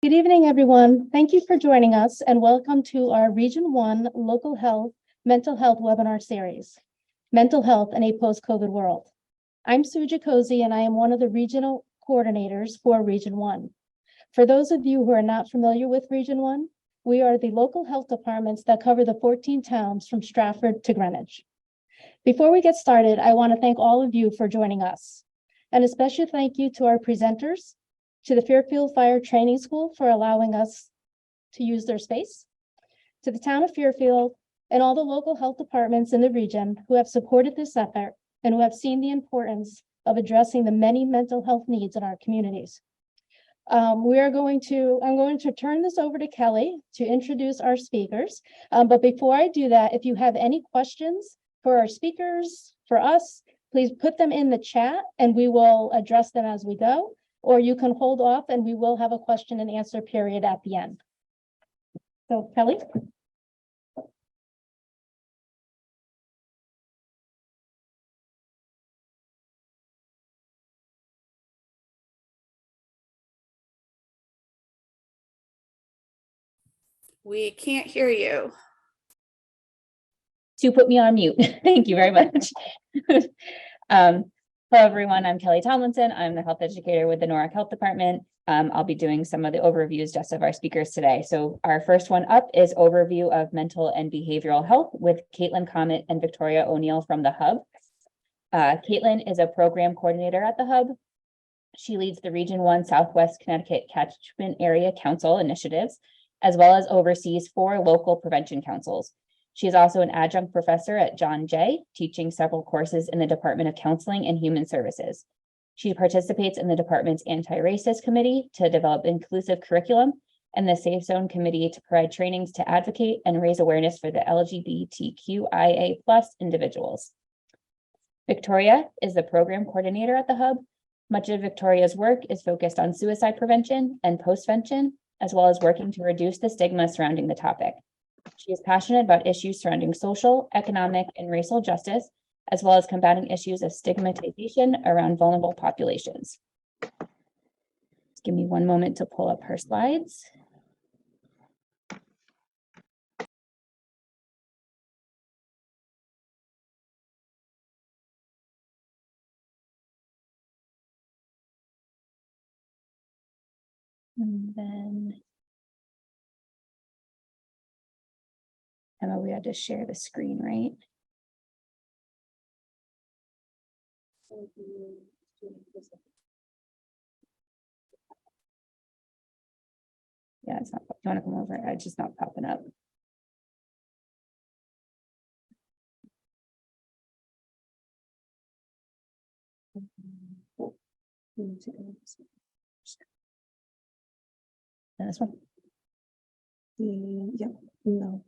Good evening, everyone. Thank you for joining us and welcome to our Region 1 Local Health Mental Health webinar series, Mental Health in a Post-COVID World. I'm Sue Jacosi and I am one of the regional coordinators for Region 1. For those of you who are not familiar with Region 1, we are the local health departments that cover the 14 towns from Stratford to Greenwich. Before we get started, I want to thank all of you for joining us. And a special thank you to our presenters, to the Fairfield Fire Training School for allowing us to use their space, to the town of Fairfield and all the local health departments in the region who have supported this effort and who have seen the importance of addressing the many mental health needs in our communities. I'm going to turn this over to Kelly to introduce our speakers. But before I do that, if you have any questions for our speakers, for us, please put them in the chat and we will address them as we go. Or you can hold off and we will have a question and answer period at the end. So Kelly. We can't hear you. To put me on mute. Thank you very much. Hello, everyone. I'm Kelly Tomlinson. I'm the health educator with the Norwalk Health Department. I'll be doing some of the overviews just of our speakers today. So our first one up is overview of mental and behavioral health with Caitlin Comet and Victoria O'Neill from the Hub. Caitlin is a program coordinator at the Hub. She leads the Region 1 Southwest Connecticut Catchment Area Council initiatives, as well as oversees 4 local prevention councils. She is also an adjunct professor at John Jay, teaching several courses in the Department of Counseling and Human Services. She participates in the department's anti-racist committee to develop inclusive curriculum and the Safe Zone committee to provide trainings to advocate and raise awareness for the LGBTQIA+ individuals. Victoria is the program coordinator at the Hub. Much of Victoria's work is focused on suicide prevention and postvention, as well as working to reduce the stigma surrounding the topic. She is passionate about issues surrounding social, economic, and racial justice, as well as combating issues of stigmatization around vulnerable populations. Just give me one moment to pull up her slides. And then Emma, we had to share the screen, right? Yeah, it's not. You want to come over? It's just not popping up. And this one? Yep. No.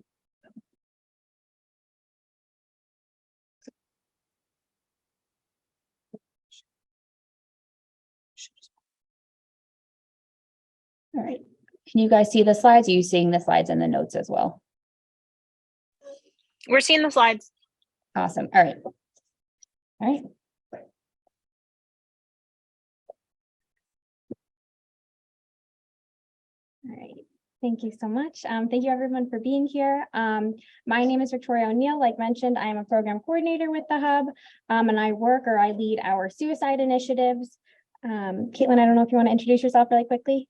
All right. Can you guys see the slides? Are you seeing the slides and the notes as well? We're seeing the slides. Awesome. All right. All right. All right. Thank you so much. Thank you everyone for being here. My name is Victoria O'Neill. Like mentioned, I am a program coordinator with the Hub, and I lead our suicide initiatives. Caitlin, I don't know if you want to introduce yourself really quickly.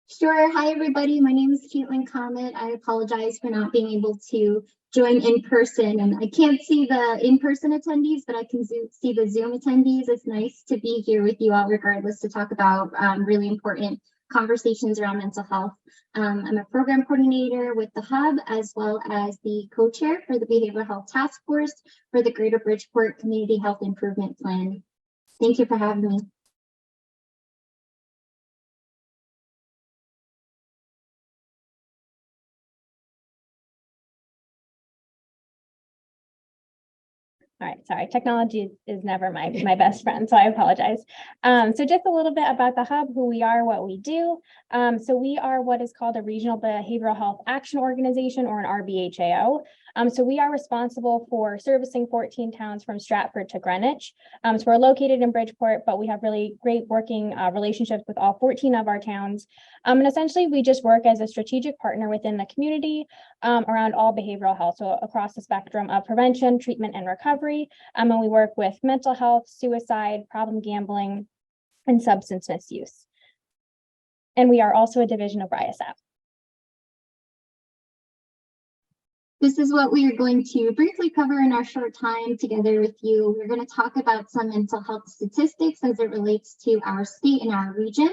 Sure. Hi, everybody. My name is Caitlin Comet. I apologize for not being able to join in person, and I can't see the in-person attendees, but I can see the Zoom attendees. It's nice to be here with you all regardless to talk about really important conversations around mental health. I'm a program coordinator with the Hub, as well as the co-chair for the Behavioral Health Task Force for the Greater Bridgeport Community Health Improvement Plan. Thank you for having me. All right, sorry, technology is never my best friend, so I apologize. So just a little bit about the Hub, who we are, what we do. So we are what is called a Regional Behavioral Health Action Organization, or an RBHAO. So we are responsible for servicing 14 towns from Stratford to Greenwich. So we're located in Bridgeport, but we have really great working relationships with all 14 of our towns. And essentially, we just work as a strategic partner within the community around all behavioral health, so across the spectrum of prevention, treatment, and recovery. And we work with mental health, suicide, problem gambling, and substance misuse. And we are also a division of RIASAP. This is what we are going to briefly cover in our short time together with you. We're going to talk about some mental health statistics as it relates to our state and our region,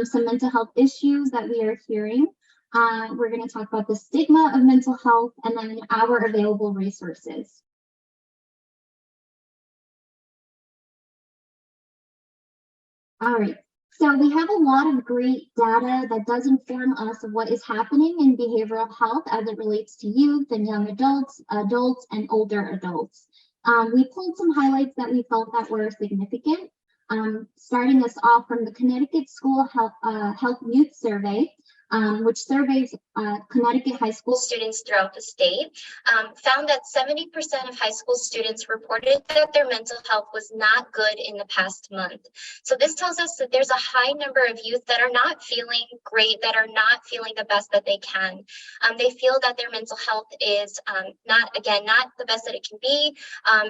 some mental health issues that we are hearing. We're going to talk about the stigma of mental health and then our available resources. All right. So we have a lot of great data that does inform us of what is happening in behavioral health as it relates to youth and young adults, and older adults. We pulled some highlights that we felt that were significant. Starting us off from the Connecticut School Health Youth Survey, which surveys Connecticut high school students throughout the state, found that 70% of high school students reported that their mental health was not good in the past month. So this tells us that there's a high number of youth that are not feeling great, that are not feeling the best that they can. They feel that their mental health is not the best that it can be.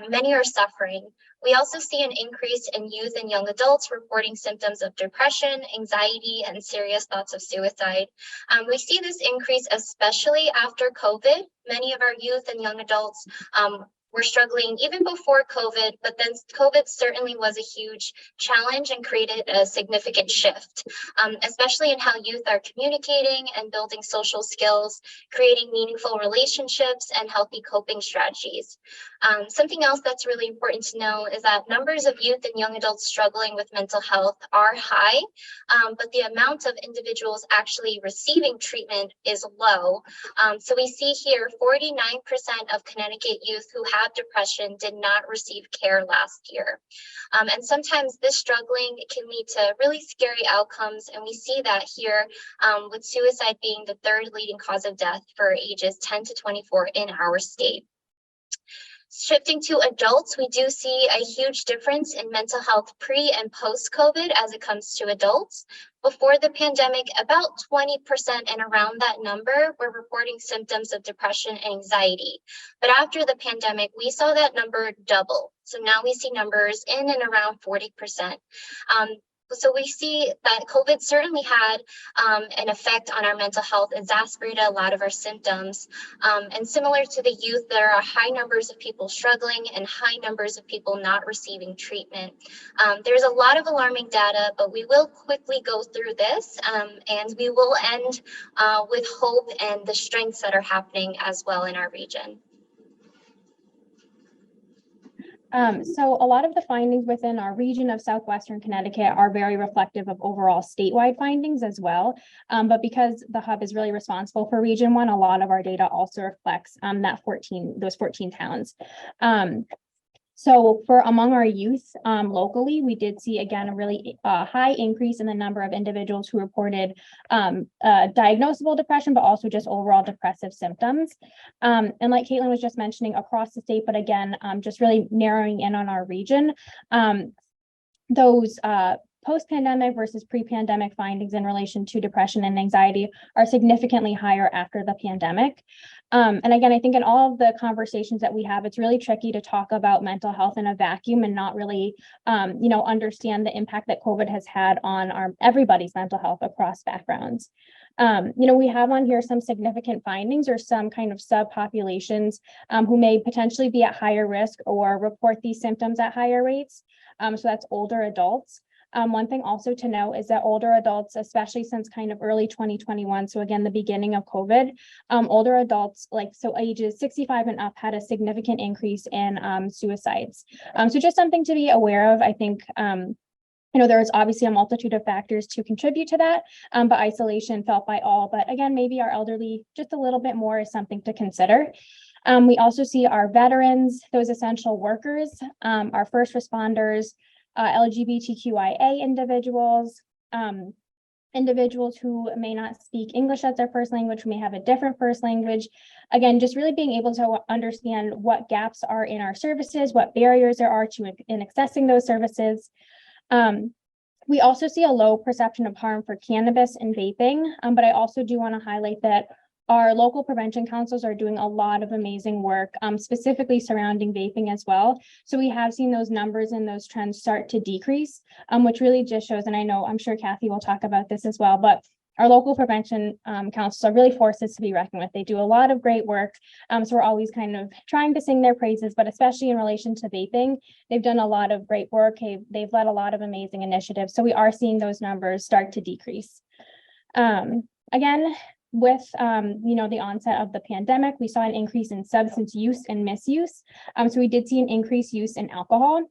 Many are suffering. We also see an increase in youth and young adults reporting symptoms of depression, anxiety, and serious thoughts of suicide. We see this increase especially after COVID. Many of our youth and young adults were struggling even before COVID, but then COVID certainly was a huge challenge and created a significant shift, especially in how youth are communicating and building social skills, creating meaningful relationships and healthy coping strategies. Something else that's really important to know is that numbers of youth and young adults struggling with mental health are high, but the amount of individuals actually receiving treatment is low. So we see here 49% of Connecticut youth who have depression did not receive care last year. And sometimes this struggling can lead to really scary outcomes. And we see that here with suicide being the third leading cause of death for ages 10 to 24 in our state. Shifting to adults, we do see a huge difference in mental health pre and post-COVID as it comes to adults. Before the pandemic, about 20% and around that number were reporting symptoms of depression and anxiety. But after the pandemic, we saw that number double. So now we see numbers in and around 40%. So we see that COVID certainly had an effect on our mental health, exacerbated a lot of our symptoms. And similar to the youth, there are high numbers of people struggling and high numbers of people not receiving treatment. There's a lot of alarming data, but we will quickly go through this and we will end with hope and the strengths that are happening as well in our region. So a lot of the findings within our region of Southwestern Connecticut are very reflective of overall statewide findings as well. But because the hub is really responsible for Region 1, a lot of our data also reflects those 14 towns. So for among our youth locally, we did see again a really high increase in the number of individuals who reported diagnosable depression, but also just overall depressive symptoms. And like Caitlin was just mentioning, across the state, but again, just really narrowing in on our region, those post-pandemic versus pre-pandemic findings in relation to depression and anxiety are significantly higher after the pandemic. And again, I think in all of the conversations that we have, it's really tricky to talk about mental health in a vacuum and not really, understand the impact that COVID has had on everybody's mental health across backgrounds. We have on here some significant findings or some kind of subpopulations who may potentially be at higher risk or report these symptoms at higher rates. So that's older adults. One thing also to know is that older adults, especially since kind of early 2021, so again, the beginning of COVID, older adults, so ages 65 and up, had a significant increase in suicides. So just something to be aware of. I think there is obviously a multitude of factors to contribute to that, but isolation felt by all. But again, maybe our elderly just a little bit more is something to consider. We also see our veterans, those essential workers, our first responders, LGBTQIA individuals, individuals who may not speak English as their first language, who may have a different first language. Again, just really being able to understand what gaps are in our services, what barriers there are to in accessing those services. We also see a low perception of harm for cannabis and vaping, but I also do want to highlight that our local prevention councils are doing a lot of amazing work, specifically surrounding vaping as well. So we have seen those numbers and those trends start to decrease, which really just shows, and I'm sure Kathy will talk about this as well, but our local prevention councils are really forces to be reckoned with. They do a lot of great work. So we're always kind of trying to sing their praises, but especially in relation to vaping, they've done a lot of great work. They've led a lot of amazing initiatives. So we are seeing those numbers start to decrease. Again, with the onset of the pandemic, we saw an increase in substance use and misuse. So we did see an increased use in alcohol.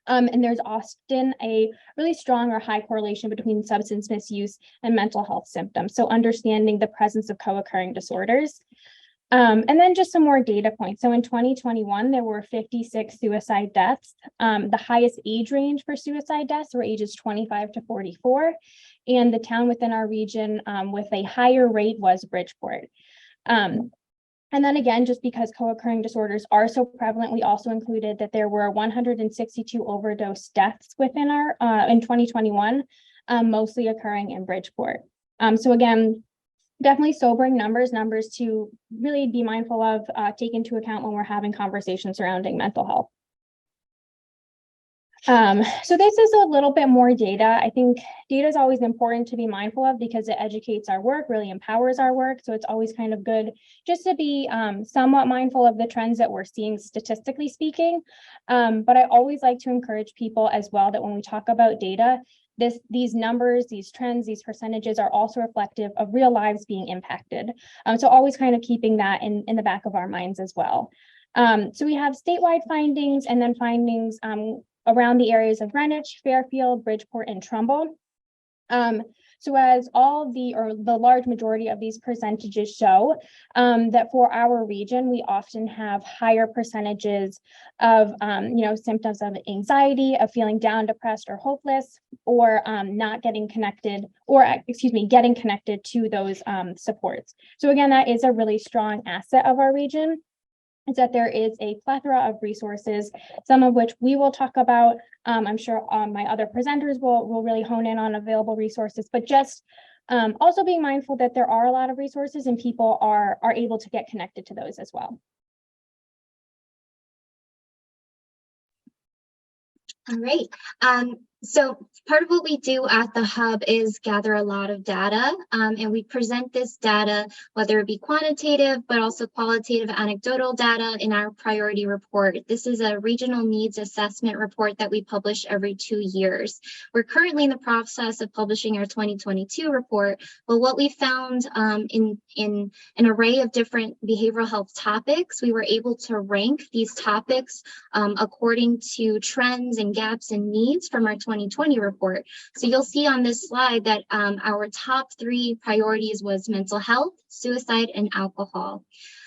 And there's often a really strong or high correlation between substance misuse and mental health symptoms. So understanding the presence of co-occurring disorders. And then just some more data points. So in 2021, there were 56 suicide deaths. The highest age range for suicide deaths were ages 25 to 44. And the town within our region with a higher rate was Bridgeport. And then again, just because co-occurring disorders are so prevalent, we also included that there were 162 overdose deaths within our in 2021, mostly occurring in Bridgeport. So again, definitely sobering numbers to really be mindful of, take into account when we're having conversations surrounding mental health. So this is a little bit more data. I think data is always important to be mindful of because it educates our work, really empowers our work. So it's always kind of good just to be somewhat mindful of the trends that we're seeing statistically speaking. But I always like to encourage people as well that when we talk about data, these numbers, these trends, these percentages are also reflective of real lives being impacted. So always kind of keeping that in the back of our minds as well. So we have statewide findings and then findings around the areas of Greenwich, Fairfield, Bridgeport, and Trumbull. So as the large majority of these percentages show, that for our region, we often have higher percentages of, symptoms of anxiety, of feeling down, depressed, or hopeless, or not getting connected, getting connected to those supports. So again, that is a really strong asset of our region, is that there is a plethora of resources, some of which we will talk about. I'm sure my other presenters will really hone in on available resources, but just also being mindful that there are a lot of resources and people are able to get connected to those as well. All right. So part of what we do at the Hub is gather a lot of data, and we present this data, whether it be quantitative, but also qualitative anecdotal data in our priority report. This is a regional needs assessment report that we publish every 2 years. We're currently in the process of publishing our 2022 report, but what we found in an array of different behavioral health topics, we were able to rank these topics according to trends and gaps and needs from our 2020 report. So you'll see on this slide that our top 3 priorities was mental health, suicide, and alcohol.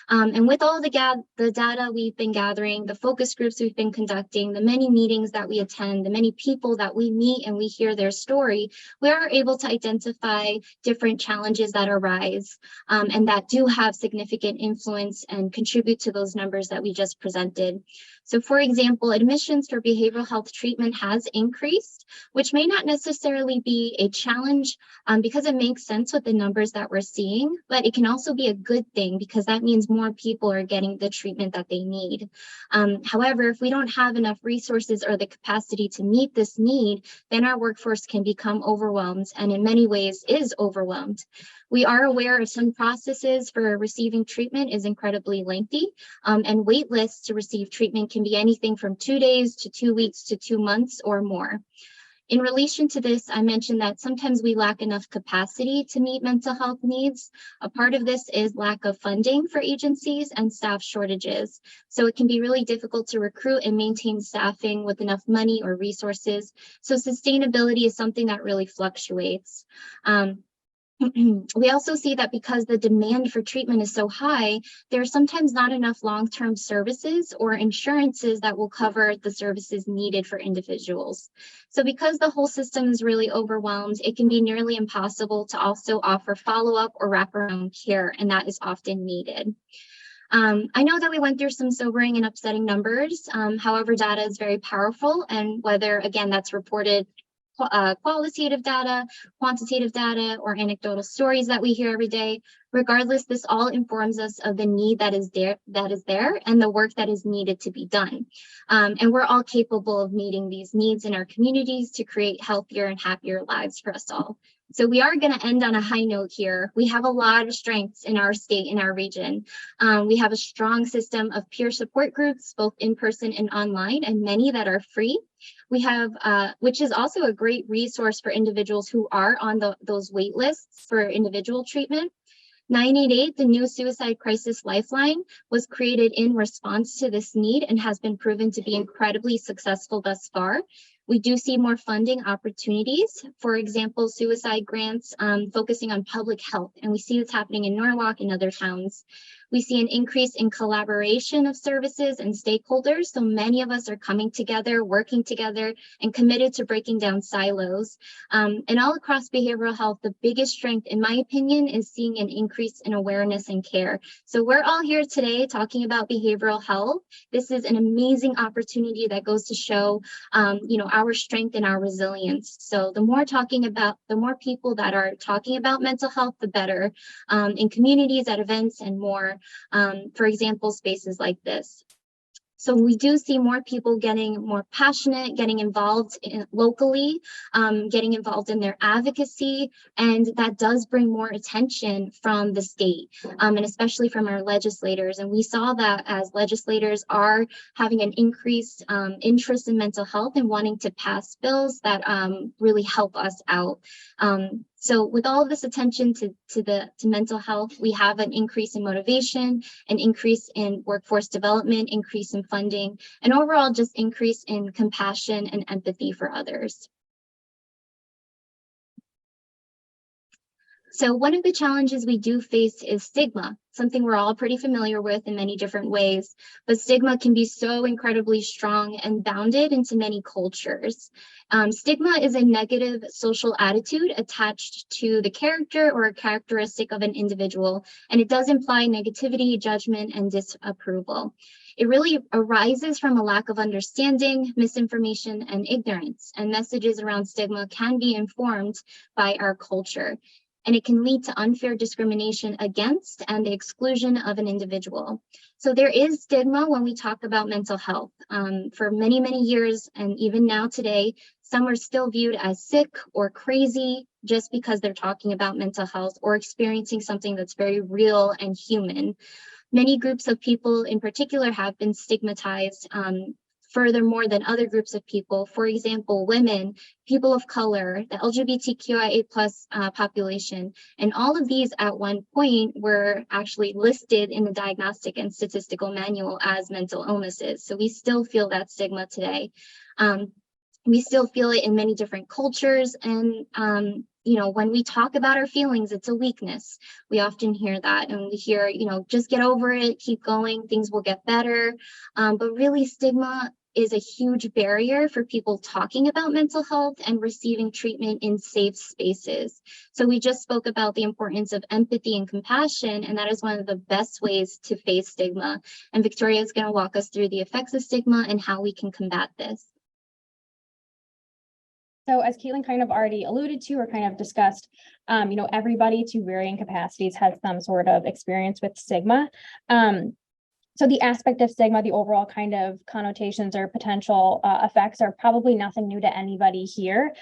And with all the data we've been gathering, the focus groups we've been conducting, the many meetings that we attend, the many people that we meet and we hear their story, we are able to identify different challenges that arise and that do have significant influence and contribute to those numbers that we just presented. So for example, admissions for behavioral health treatment has increased, which may not necessarily be a challenge because it makes sense with the numbers that we're seeing, but it can also be a good thing because that means more people are getting the treatment that they need. However, if we don't have enough resources or the capacity to meet this need, then our workforce can become overwhelmed and in many ways is overwhelmed. We are aware of some processes for receiving treatment is incredibly lengthy, and wait lists to receive treatment can be anything from 2 days to 2 weeks to 2 months or more. In relation to this, I mentioned that sometimes we lack enough capacity to meet mental health needs. A part of this is lack of funding for agencies and staff shortages. So it can be really difficult to recruit and maintain staffing with enough money or resources. So sustainability is something that really fluctuates. We also see that because the demand for treatment is so high, there are sometimes not enough long-term services or insurances that will cover the services needed for individuals. So because the whole system is really overwhelmed, it can be nearly impossible to also offer follow-up or wraparound care, and that is often needed. I know that we went through some sobering and upsetting numbers. However, data is very powerful, and whether, again, that's reported qualitative data, quantitative data, or anecdotal stories that we hear every day, regardless, this all informs us of the need that is there and the work that is needed to be done. And we're all capable of meeting these needs in our communities to create healthier and happier lives for us all. So we are going to end on a high note here. We have a lot of strengths in our state, in our region. We have a strong system of peer support groups, both in person and online, and many that are free. We have, which is also a great resource for individuals who are on those wait lists for individual treatment. 988, the new suicide crisis lifeline, was created in response to this need and has been proven to be incredibly successful thus far. We do see more funding opportunities, for example, suicide grants focusing on public health, and we see this happening in Norwalk and other towns. We see an increase in collaboration of services and stakeholders, so many of us are coming together, working together, and committed to breaking down silos. And all across behavioral health, the biggest strength, in my opinion, is seeing an increase in awareness and care. So we're all here today talking about behavioral health. This is an amazing opportunity that goes to show, our strength and our resilience. So the more people that are talking about mental health, the better, in communities, at events, and more. For example, spaces like this. So we do see more people getting more passionate, getting involved locally, getting involved in their advocacy, and that does bring more attention from the state, and especially from our legislators. And we saw that as legislators are having an increased interest in mental health and wanting to pass bills that really help us out. So with all of this attention to mental health, we have an increase in motivation, an increase in workforce development, increase in funding, and overall just increase in compassion and empathy for others. So one of the challenges we do face is stigma, something we're all pretty familiar with in many different ways, but stigma can be so incredibly strong and bounded into many cultures. Stigma is a negative social attitude attached to the character or a characteristic of an individual, and it does imply negativity, judgment, and disapproval. It really arises from a lack of understanding, misinformation, and ignorance, and messages around stigma can be informed by our culture. And it can lead to unfair discrimination against and the exclusion of an individual. So there is stigma when we talk about mental health. For many, many years, and even now today, some are still viewed as sick or crazy just because they're talking about mental health or experiencing something that's very real and human. Many groups of people in particular have been stigmatized furthermore than other groups of people. For example, women, people of color, the LGBTQIA+ population, and all of these at one point were actually listed in the Diagnostic and Statistical Manual as mental illnesses. So we still feel that stigma today. We still feel it in many different cultures, and when we talk about our feelings, it's a weakness. We often hear that, and we hear, just get over it, keep going, things will get better. But really, stigma is a huge barrier for people talking about mental health and receiving treatment in safe spaces. So we just spoke about the importance of empathy and compassion, and that is one of the best ways to face stigma. And Victoria is going to walk us through the effects of stigma and how we can combat this. So as Caitlin kind of already alluded to or kind of discussed, everybody to varying capacities has some sort of experience with stigma. So the aspect of stigma, the overall kind of connotations or potential effects are probably nothing new to anybody here.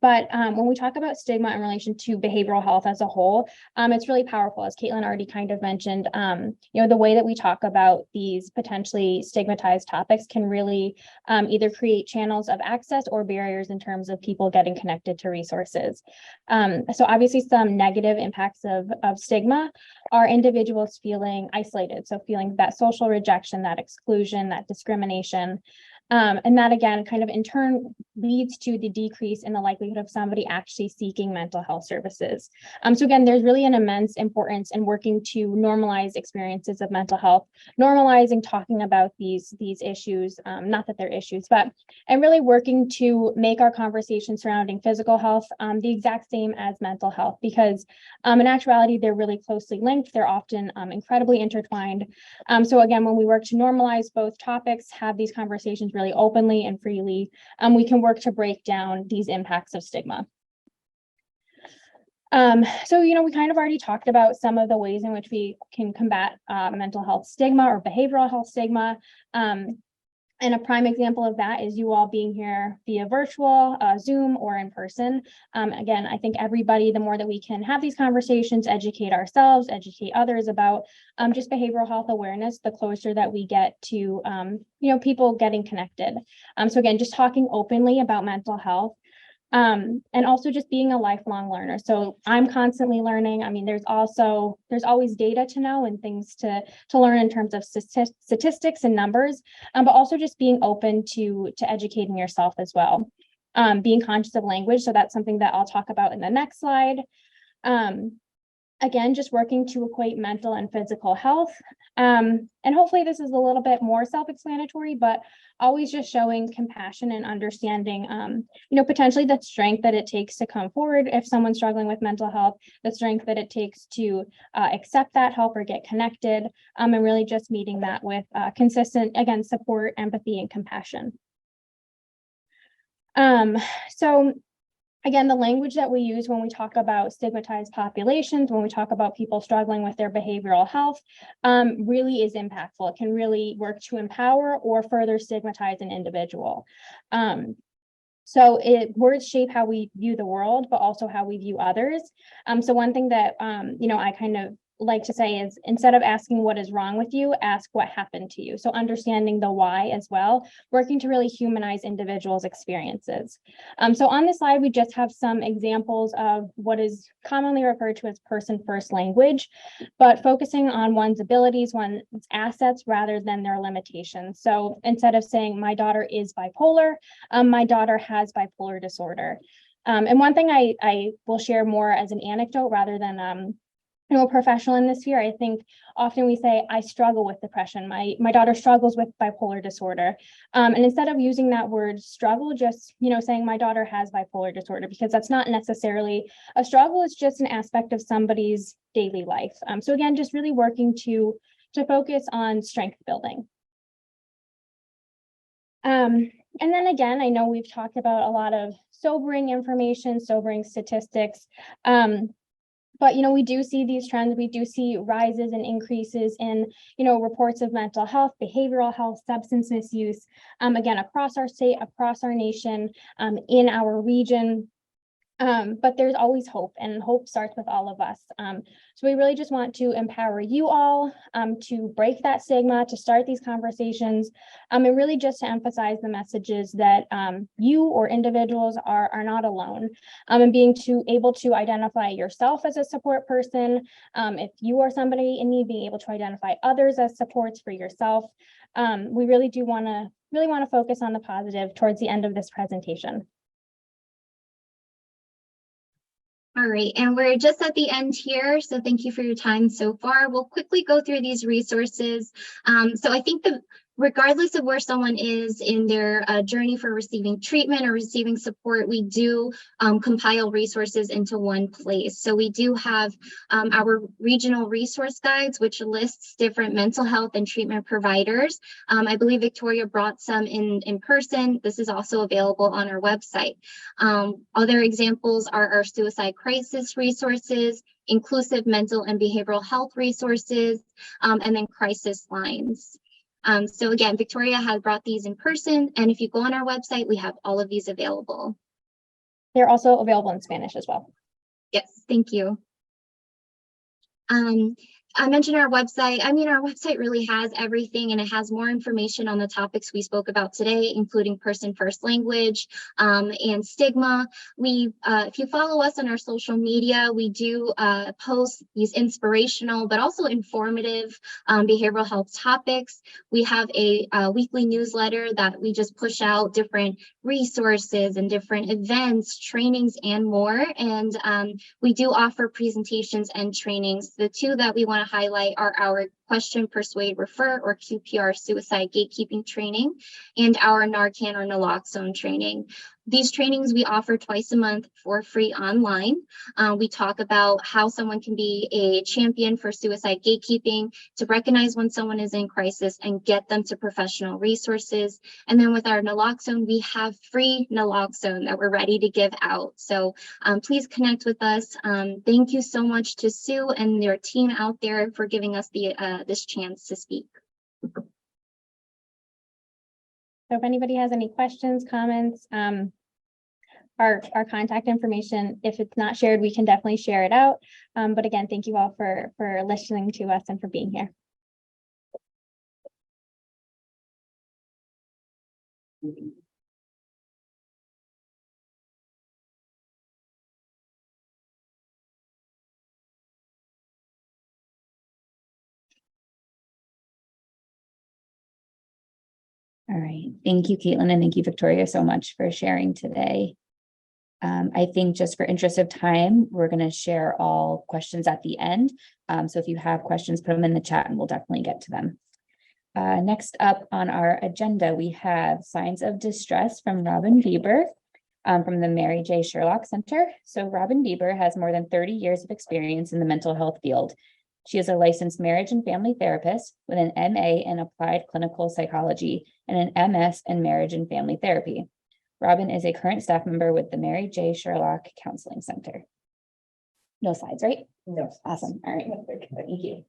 But when we talk about stigma in relation to behavioral health as a whole, it's really powerful, as Caitlin already kind of mentioned. The way that we talk about these potentially stigmatized topics can really either create channels of access or barriers in terms of people getting connected to resources. So obviously some negative impacts of stigma are individuals feeling isolated. So feeling that social rejection, that exclusion, that discrimination. And that again, kind of in turn leads to the decrease in the likelihood of somebody actually seeking mental health services. So again, there's really an immense importance in working to normalize experiences of mental health, normalizing talking about these issues, not that they're issues, but and really working to make our conversation surrounding physical health the exact same as mental health, because in actuality, they're really closely linked. They're often incredibly intertwined. So again, when we work to normalize both topics, have these conversations really openly and freely, we can work to break down these impacts of stigma. So, we kind of already talked about some of the ways in which we can combat mental health stigma or behavioral health stigma. And a prime example of that is you all being here via virtual, Zoom, or in person. Again, I think everybody, the more that we can have these conversations, educate ourselves, educate others about just behavioral health awareness, the closer that we get to, people getting connected. So again, just talking openly about mental health. And also just being a lifelong learner. So I'm constantly learning. I mean, there's always data to know and things to learn in terms of statistics and numbers, but also just being open to educating yourself as well. Being conscious of language. So that's something that I'll talk about in the next slide. Again, just working to equate mental and physical health. And hopefully this is a little bit more self-explanatory, but always just showing compassion and understanding, potentially the strength that it takes to come forward if someone's struggling with mental health, the strength that it takes to accept that help or get connected, and really just meeting that with consistent, again, support, empathy, and compassion. So again, the language that we use when we talk about stigmatized populations, when we talk about people struggling with their behavioral health, really is impactful. It can really work to empower or further stigmatize an individual. So words shape how we view the world, but also how we view others. So one thing that, I kind of like to say is, instead of asking what is wrong with you, ask what happened to you. So understanding the why as well, working to really humanize individuals' experiences. So on this slide, we just have some examples of what is commonly referred to as person-first language, but focusing on one's abilities, one's assets, rather than their limitations. So instead of saying, my daughter is bipolar, my daughter has bipolar disorder. And one thing I will share more as an anecdote rather than a professional in this sphere. I think often we say, I struggle with depression. My daughter struggles with bipolar disorder. And instead of using that word struggle, just, saying my daughter has bipolar disorder, because that's not necessarily a struggle. It's just an aspect of somebody's daily life. So again, just really working to focus on strength building. And then again, I know we've talked about a lot of sobering information, sobering statistics. But, we do see these trends. We do see rises and increases in, reports of mental health, behavioral health, substance misuse, again, across our state, across our nation, in our region. But there's always hope, and hope starts with all of us. So we really just want to empower you all to break that stigma, to start these conversations, and really just to emphasize the messages that you or individuals are not alone, and being able to identify yourself as a support person. If you are somebody in need, being able to identify others as supports for yourself. We really do want to focus on the positive towards the end of this presentation. All right, and we're just at the end here, so thank you for your time so far. We'll quickly go through these resources. So I think that regardless of where someone is in their journey for receiving treatment or receiving support, we do compile resources into one place. So we do have our regional resource guides, which lists different mental health and treatment providers. I believe Victoria brought some in person. This is also available on our website. Other examples are our suicide crisis resources, inclusive mental and behavioral health resources, and then crisis lines. So again, Victoria has brought these in person, and if you go on our website, we have all of these available. They're also available in Spanish as well. Yes, thank you. I mentioned our website. I mean, our website really has everything, and it has more information on the topics we spoke about today, including person first language and stigma. If you follow us on our social media, we do post these inspirational but also informative behavioral health topics. We have a weekly newsletter that we just push out different resources and different events, trainings, and more. And we do offer presentations and trainings. The two that we want to highlight are our Question, Persuade, Refer, or QPR suicide gatekeeping training, and our Narcan or naloxone training. These trainings we offer twice a month for free online. We talk about how someone can be a champion for suicide gatekeeping, to recognize when someone is in crisis and get them to professional resources. And then with our naloxone, we have free naloxone that we're ready to give out. So please connect with us. Thank you so much to Sue and their team out there for giving us this chance to speak. So if anybody has any questions, comments, our contact information, if it's not shared, we can definitely share it out. But again, thank you all for listening to us and for being here. All right. Thank you, Caitlin, and thank you, Victoria, so much for sharing today. I think just for interest of time, we're going to share all questions at the end. So if you have questions, put them in the chat and we'll definitely get to them. Next up on our agenda, we have Signs of Distress from Robin Bieber from the Mary J. Sherlock Center. So Robin Bieber has more than 30 years of experience in the mental health field. She is a licensed marriage and family therapist with an MA in applied clinical psychology and an MS in marriage and family therapy. Robin is a current staff member with the Mary J. Sherlock Counseling Center. No slides, right? No. Awesome. All right. Thank you.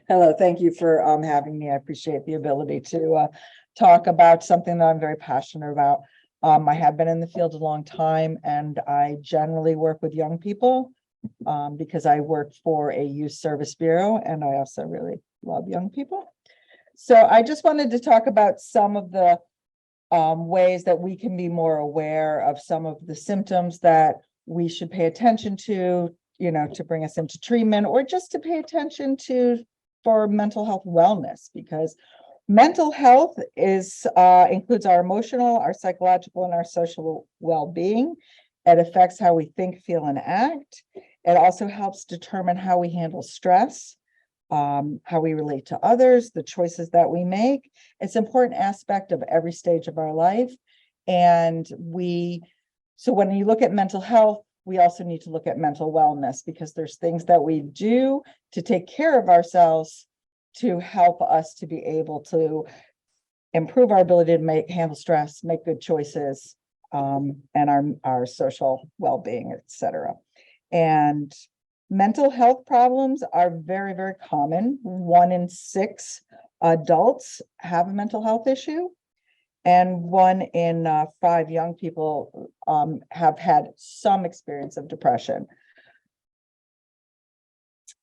Hello, thank you for having me. I appreciate the ability to talk about something that I'm very passionate about. I have been in the field a long time, and I generally work with young people because I work for a youth service bureau, and I also really love young people. So I just wanted to talk about some of the ways that we can be more aware of some of the symptoms that we should pay attention to, you know, to bring us into treatment, or just to pay attention to for mental health wellness, because mental health is includes our emotional, our psychological, and our social well-being. It affects how we think, feel, and act. It also helps determine how we handle stress, how we relate to others, the choices that we make. It's an important aspect of every stage of our life. And so when you look at mental health, we also need to look at mental wellness, because there's things that we do to take care of ourselves to help us to be able to improve our ability to handle stress, make good choices, and our social well-being, etc. And mental health problems are very, very common. 1 in 6 adults have a mental health issue, and 1 in 5 young people have had some experience of depression.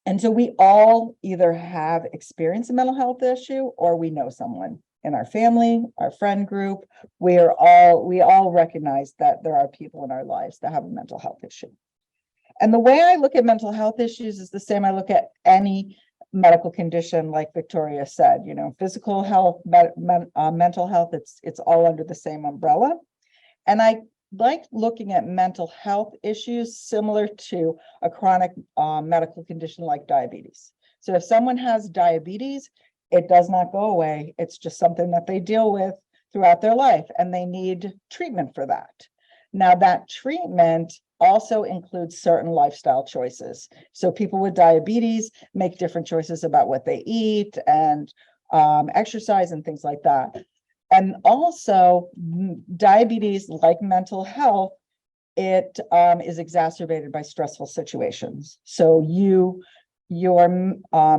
And so we all either have experienced a mental health issue, or we know someone in our family, our friend group. We all recognize that there are people in our lives that have a mental health issue. And the way I look at mental health issues is the same I look at any medical condition, like Victoria said, you know, physical health, mental health, it's all under the same umbrella. And I like looking at mental health issues similar to a chronic medical condition like diabetes. So if someone has diabetes, it does not go away. It's just something that they deal with throughout their life, and they need treatment for that. Now, that treatment also includes certain lifestyle choices. So people with diabetes make different choices about what they eat and exercise and things like that. And also, diabetes, like mental health, it is exacerbated by stressful situations. So your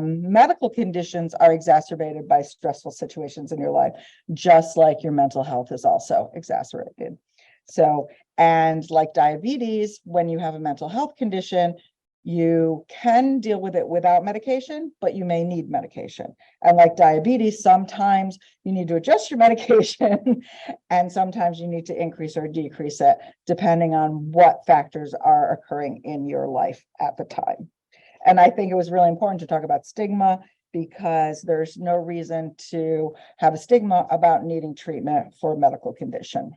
medical conditions are exacerbated by stressful situations in your life, just like your mental health is also exacerbated. So, and like diabetes, when you have a mental health condition, You can deal with it without medication, but you may need medication. And like diabetes, sometimes you need to adjust your medication and sometimes you need to increase or decrease it depending on what factors are occurring in your life at the time. And I think it was really important to talk about stigma because there's no reason to have a stigma about needing treatment for a medical condition.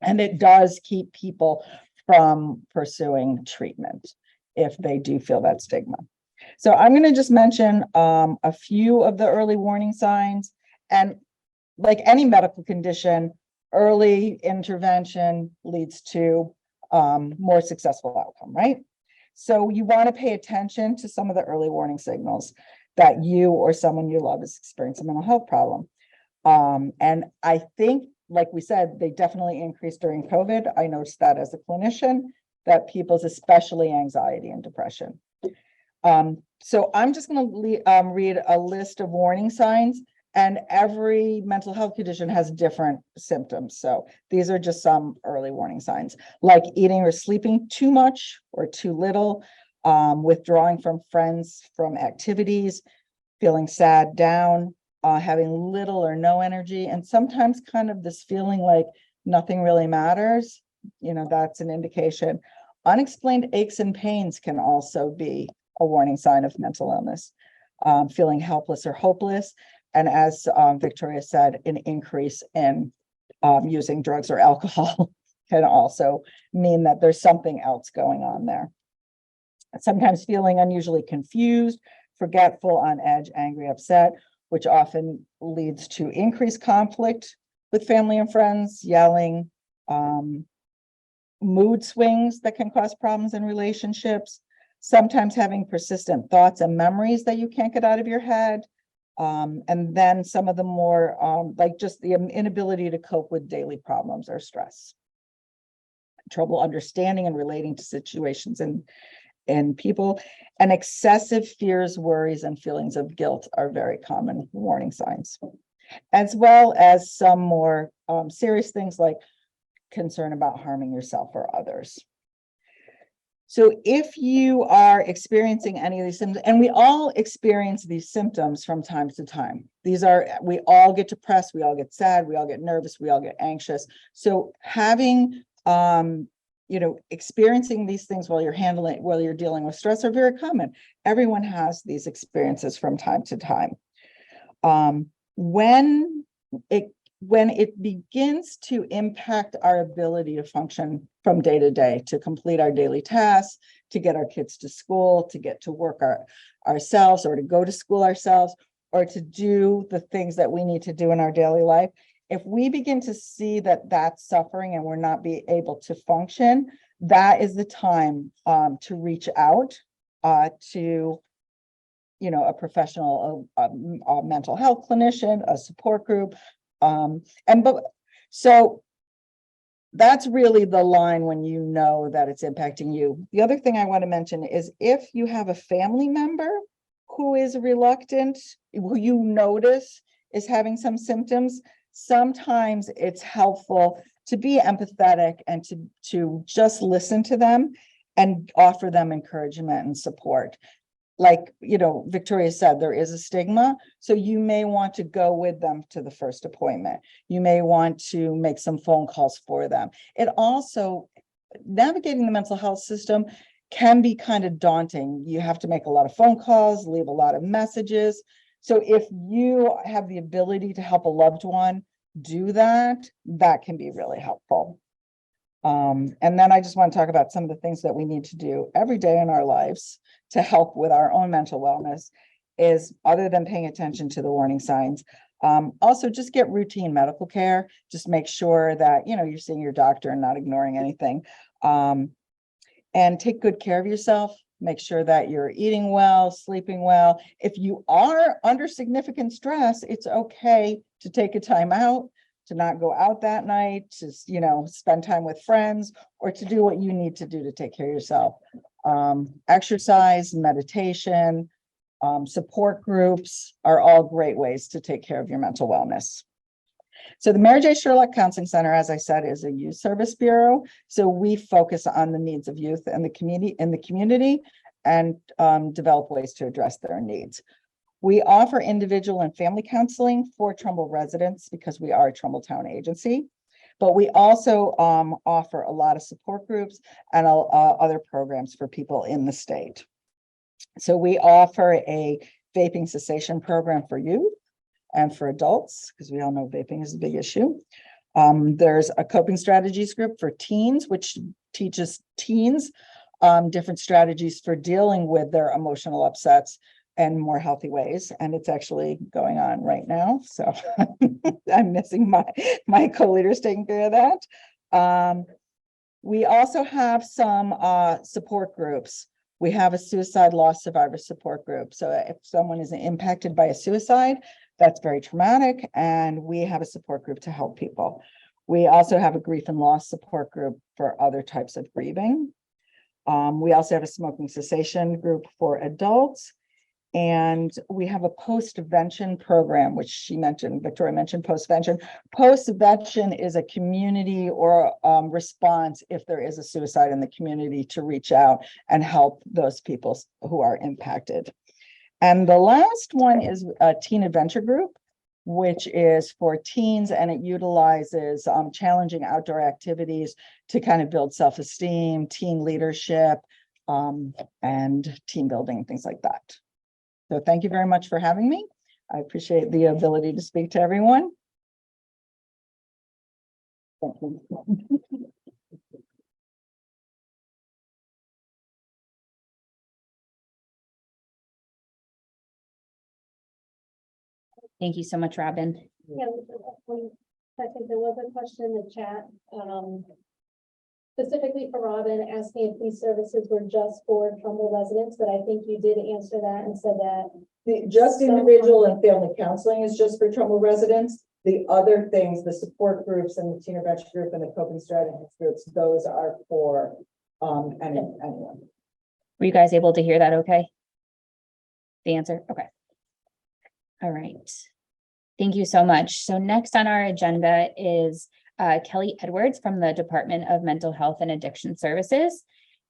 And it does keep people from pursuing treatment if they do feel that stigma. So I'm going to just mention a few of the early warning signs. And like any medical condition, early intervention leads to more successful outcome, right? So you want to pay attention to some of the early warning signals that you or someone you love is experiencing a mental health problem. And I think, like we said, they definitely increased during COVID. I noticed that as a clinician, that people's, especially anxiety and depression. So I'm just going to read a list of warning signs, and every mental health condition has different symptoms. So these are just some early warning signs, like eating or sleeping too much or too little, withdrawing from friends, from activities, feeling sad, down, having little or no energy, and sometimes kind of this feeling like nothing really matters. You know, that's an indication. Unexplained aches and pains can also be a warning sign of mental illness. Feeling helpless or hopeless. And as Victoria said, an increase in using drugs or alcohol can also mean that there's something else going on there. Sometimes feeling unusually confused, forgetful, on edge, angry, upset, which often leads to increased conflict with family and friends, yelling, mood swings that can cause problems in relationships, sometimes having persistent thoughts and memories that you can't get out of your head. And then some of the more like just the inability to cope with daily problems or stress, trouble understanding and relating to situations and people, and excessive fears, worries, and feelings of guilt are very common warning signs, as well as some more serious things like concern about harming yourself or others. So if you are experiencing any of these symptoms, and we all experience these symptoms from time to time, we all get depressed, we all get sad, we all get nervous, we all get anxious. So having, experiencing these things while you're dealing with stress are very common. Everyone has these experiences from time to time. When it begins to impact our ability to function from day to day, to complete our daily tasks, to get our kids to school, to get to work ourselves, or to go to school ourselves, or to do the things that we need to do in our daily life, if we begin to see that that's suffering and we're not being able to function, that is the time to reach out to a professional, a mental health clinician, a support group. So that's really the line when you know that it's impacting you. The other thing I want to mention is if you have a family member who is reluctant, who you notice is having some symptoms, sometimes it's helpful to be empathetic and to just listen to them and offer them encouragement and support. Like, Victoria said, there is a stigma. So you may want to go with them to the first appointment. You may want to make some phone calls for them. It also, navigating the mental health system can be kind of daunting. You have to make a lot of phone calls, leave a lot of messages. So if you have the ability to help a loved one do that, that can be really helpful. And then I just want to talk about some of the things that we need to do every day in our lives to help with our own mental wellness, is other than paying attention to the warning signs. Also just get routine medical care. Just make sure that, you're seeing your doctor and not ignoring anything. And take good care of yourself. Make sure that you're eating well, sleeping well. If you are under significant stress, it's okay to take a time out, to not go out that night, to, spend time with friends, or to do what you need to do to take care of yourself. Exercise, meditation, support groups are all great ways to take care of your mental wellness. So the Mary J. Sherlock Counseling Center, as I said, is a youth service bureau. So we focus on the needs of youth and the community and develop ways to address their needs. We offer individual and family counseling for Trumbull residents because we are a Trumbulltown agency. But we also offer a lot of support groups and other programs for people in the state. So we offer a vaping cessation program for youth and for adults, because we all know vaping is a big issue. There's a coping strategies group for teens, which teaches teens different strategies for dealing with their emotional upsets in more healthy ways. And it's actually going on right now. So I'm missing my co-leaders taking care of that. We also have some support groups. We have a suicide loss survivor support group. So if someone is impacted by a suicide, that's very traumatic, and we have a support group to help people. We also have a grief and loss support group for other types of grieving. We also have a smoking cessation group for adults. And we have a post-vention program, which she mentioned, Victoria mentioned post-vention. Post-vention is a community or response if there is a suicide in the community to reach out and help those people who are impacted. And the last one is a teen adventure group, which is for teens, and it utilizes challenging outdoor activities to kind of build self-esteem, teen leadership, and team building, things like that. So thank you very much for having me. I appreciate the ability to speak to everyone. Thank you. Thank you so much, Robin. Yeah, one second, there was a question in the chat, specifically for Robin, asking if these services were just for Trumbull residents, but I think you did answer that and said that. Just individual and family counseling is just for Trumbull residents. The other things, the support groups and the teen adventure group and the coping strategies groups, those are for anyone. Were you guys able to hear that okay? The answer? Okay. All right. Thank you so much. So next on our agenda is Kelly Edwards from the Department of Mental Health and Addiction Services.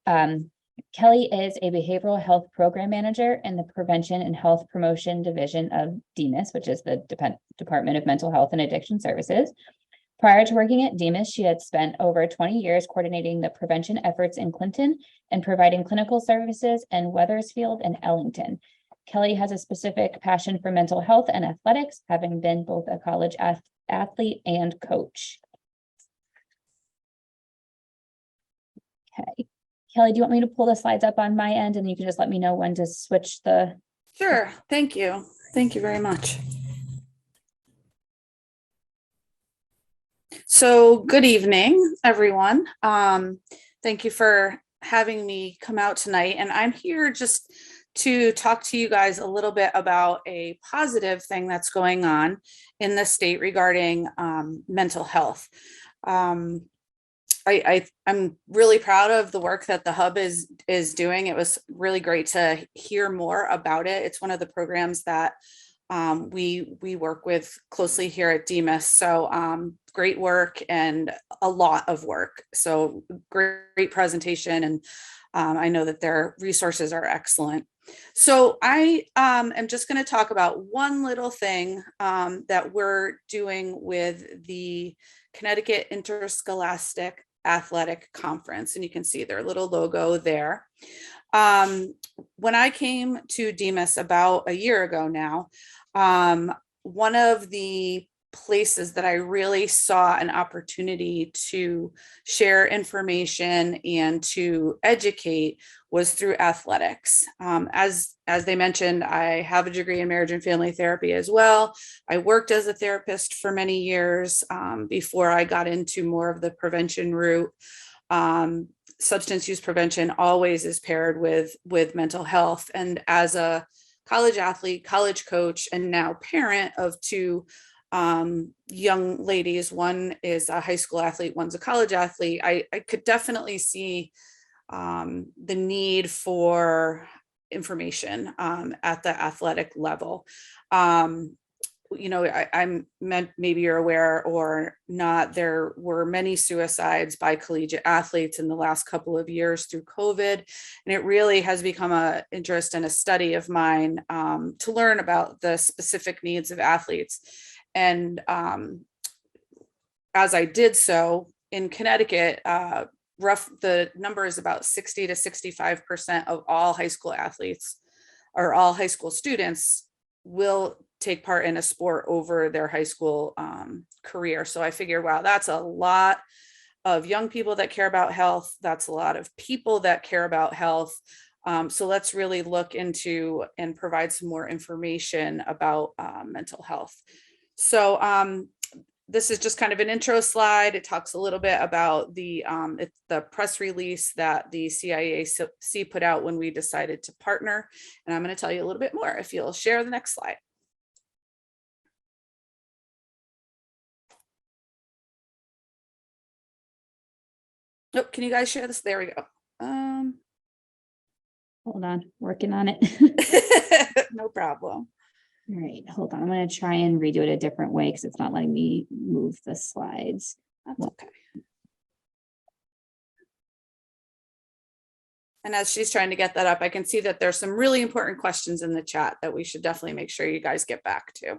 Kelly is a behavioral health program manager in the Prevention and Health Promotion Division of DEMIS, which is the Department of Mental Health and Addiction Services. Prior to working at DEMIS, she had spent over 20 years coordinating the prevention efforts in Clinton and providing clinical services in Wethersfield and Ellington. Kelly has a specific passion for mental health and athletics, having been both a college athlete and coach. Okay. Kelly, do you want me to pull the slides up on my end, and you can just let me know when to switch the... Sure. Thank you. Thank you very much. So good evening, everyone. Thank you for having me come out tonight. And I'm here just to talk to you guys a little bit about a positive thing that's going on in the state regarding mental health. I'm really proud of the work that the Hub is doing. It was really great to hear more about it. It's one of the programs that we work with closely here at DEMIS. So great work and a lot of work. So great presentation. And I know that their resources are excellent. So I am just going to talk about one little thing that we're doing with the Connecticut Interscholastic Athletic Conference. And you can see their little logo there. When I came to DEMIS about a year ago now, one of the places that I really saw an opportunity to share information and to educate was through athletics. As they mentioned, I have a degree in marriage and family therapy as well. I worked as a therapist for many years before I got into more of the prevention route. Substance use prevention always is paired with mental health. And as a college athlete, college coach, and now parent of two young ladies, one is a high school athlete, one's a college athlete, I could definitely see the need for information at the athletic level. I'm meant, maybe you're aware or not, there were many suicides by collegiate athletes in the last couple of years through COVID. And it really has become an interest and a study of mine to learn about the specific needs of athletes. And as I did so in Connecticut, the number is about 60 to 65% of all high school athletes or all high school students will take part in a sport over their high school career. So I figured, wow, that's a lot of young people that care about health. That's a lot of people that care about health. So let's really look into and provide some more information about mental health. So this is just kind of an intro slide. It talks a little bit about the press release that the CIAC put out when we decided to partner. And I'm going to tell you a little bit more if you'll share the next slide. Oh, can you guys share this? There we go. Hold on, working on it. No problem. All right, hold on. I'm going to try and redo it a different way because it's not letting me move the slides. That's okay. And as she's trying to get that up, I can see that there's some really important questions in the chat that we should definitely make sure you guys get back to.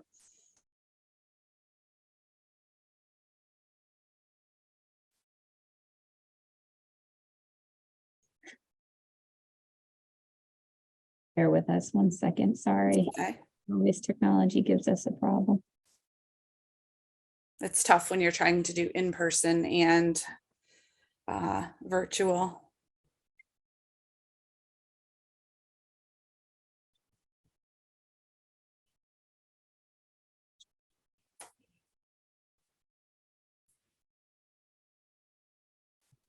Bear with us 1 second. Sorry. Okay. Always technology gives us a problem. It's tough when you're trying to do in person and virtual.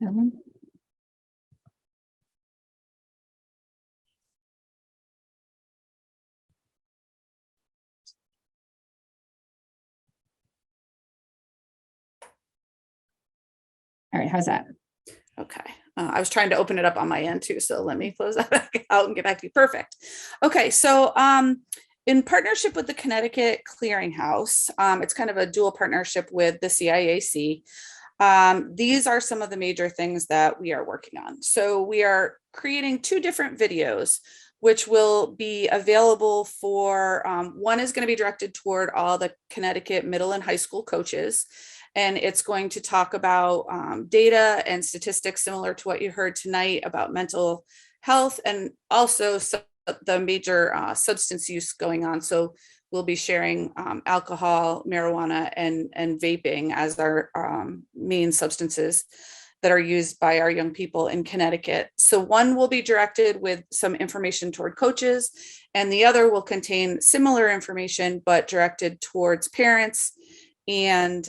That one? All right, how's that? Okay. I was trying to open it up on my end too, so let me close that back out and get back to you. Perfect. Okay, so in partnership with the Connecticut Clearinghouse, it's kind of a dual partnership with the CIAC. These are some of the major things that we are working on. So we are creating 2 different videos, which will be available for, one is going to be directed toward all the Connecticut middle and high school coaches. And it's going to talk about data and statistics similar to what you heard tonight about mental health and also the major substance use going on. So we'll be sharing alcohol, marijuana, and vaping as our main substances that are used by our young people in Connecticut. So one will be directed with some information toward coaches, and the other will contain similar information, but directed towards parents and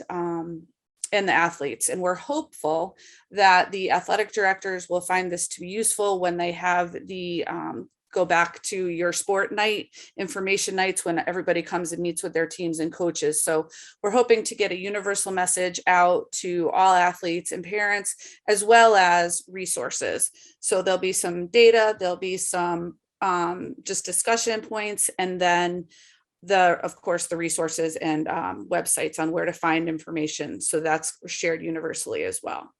the athletes. And we're hopeful that the athletic directors will find this to be useful when they have the go back to your sport night, information nights, when everybody comes and meets with their teams and coaches. So we're hoping to get a universal message out to all athletes and parents, as well as resources. So there'll be some data, there'll be some just discussion points, and then of course, the resources and websites on where to find information. So that's shared universally as well.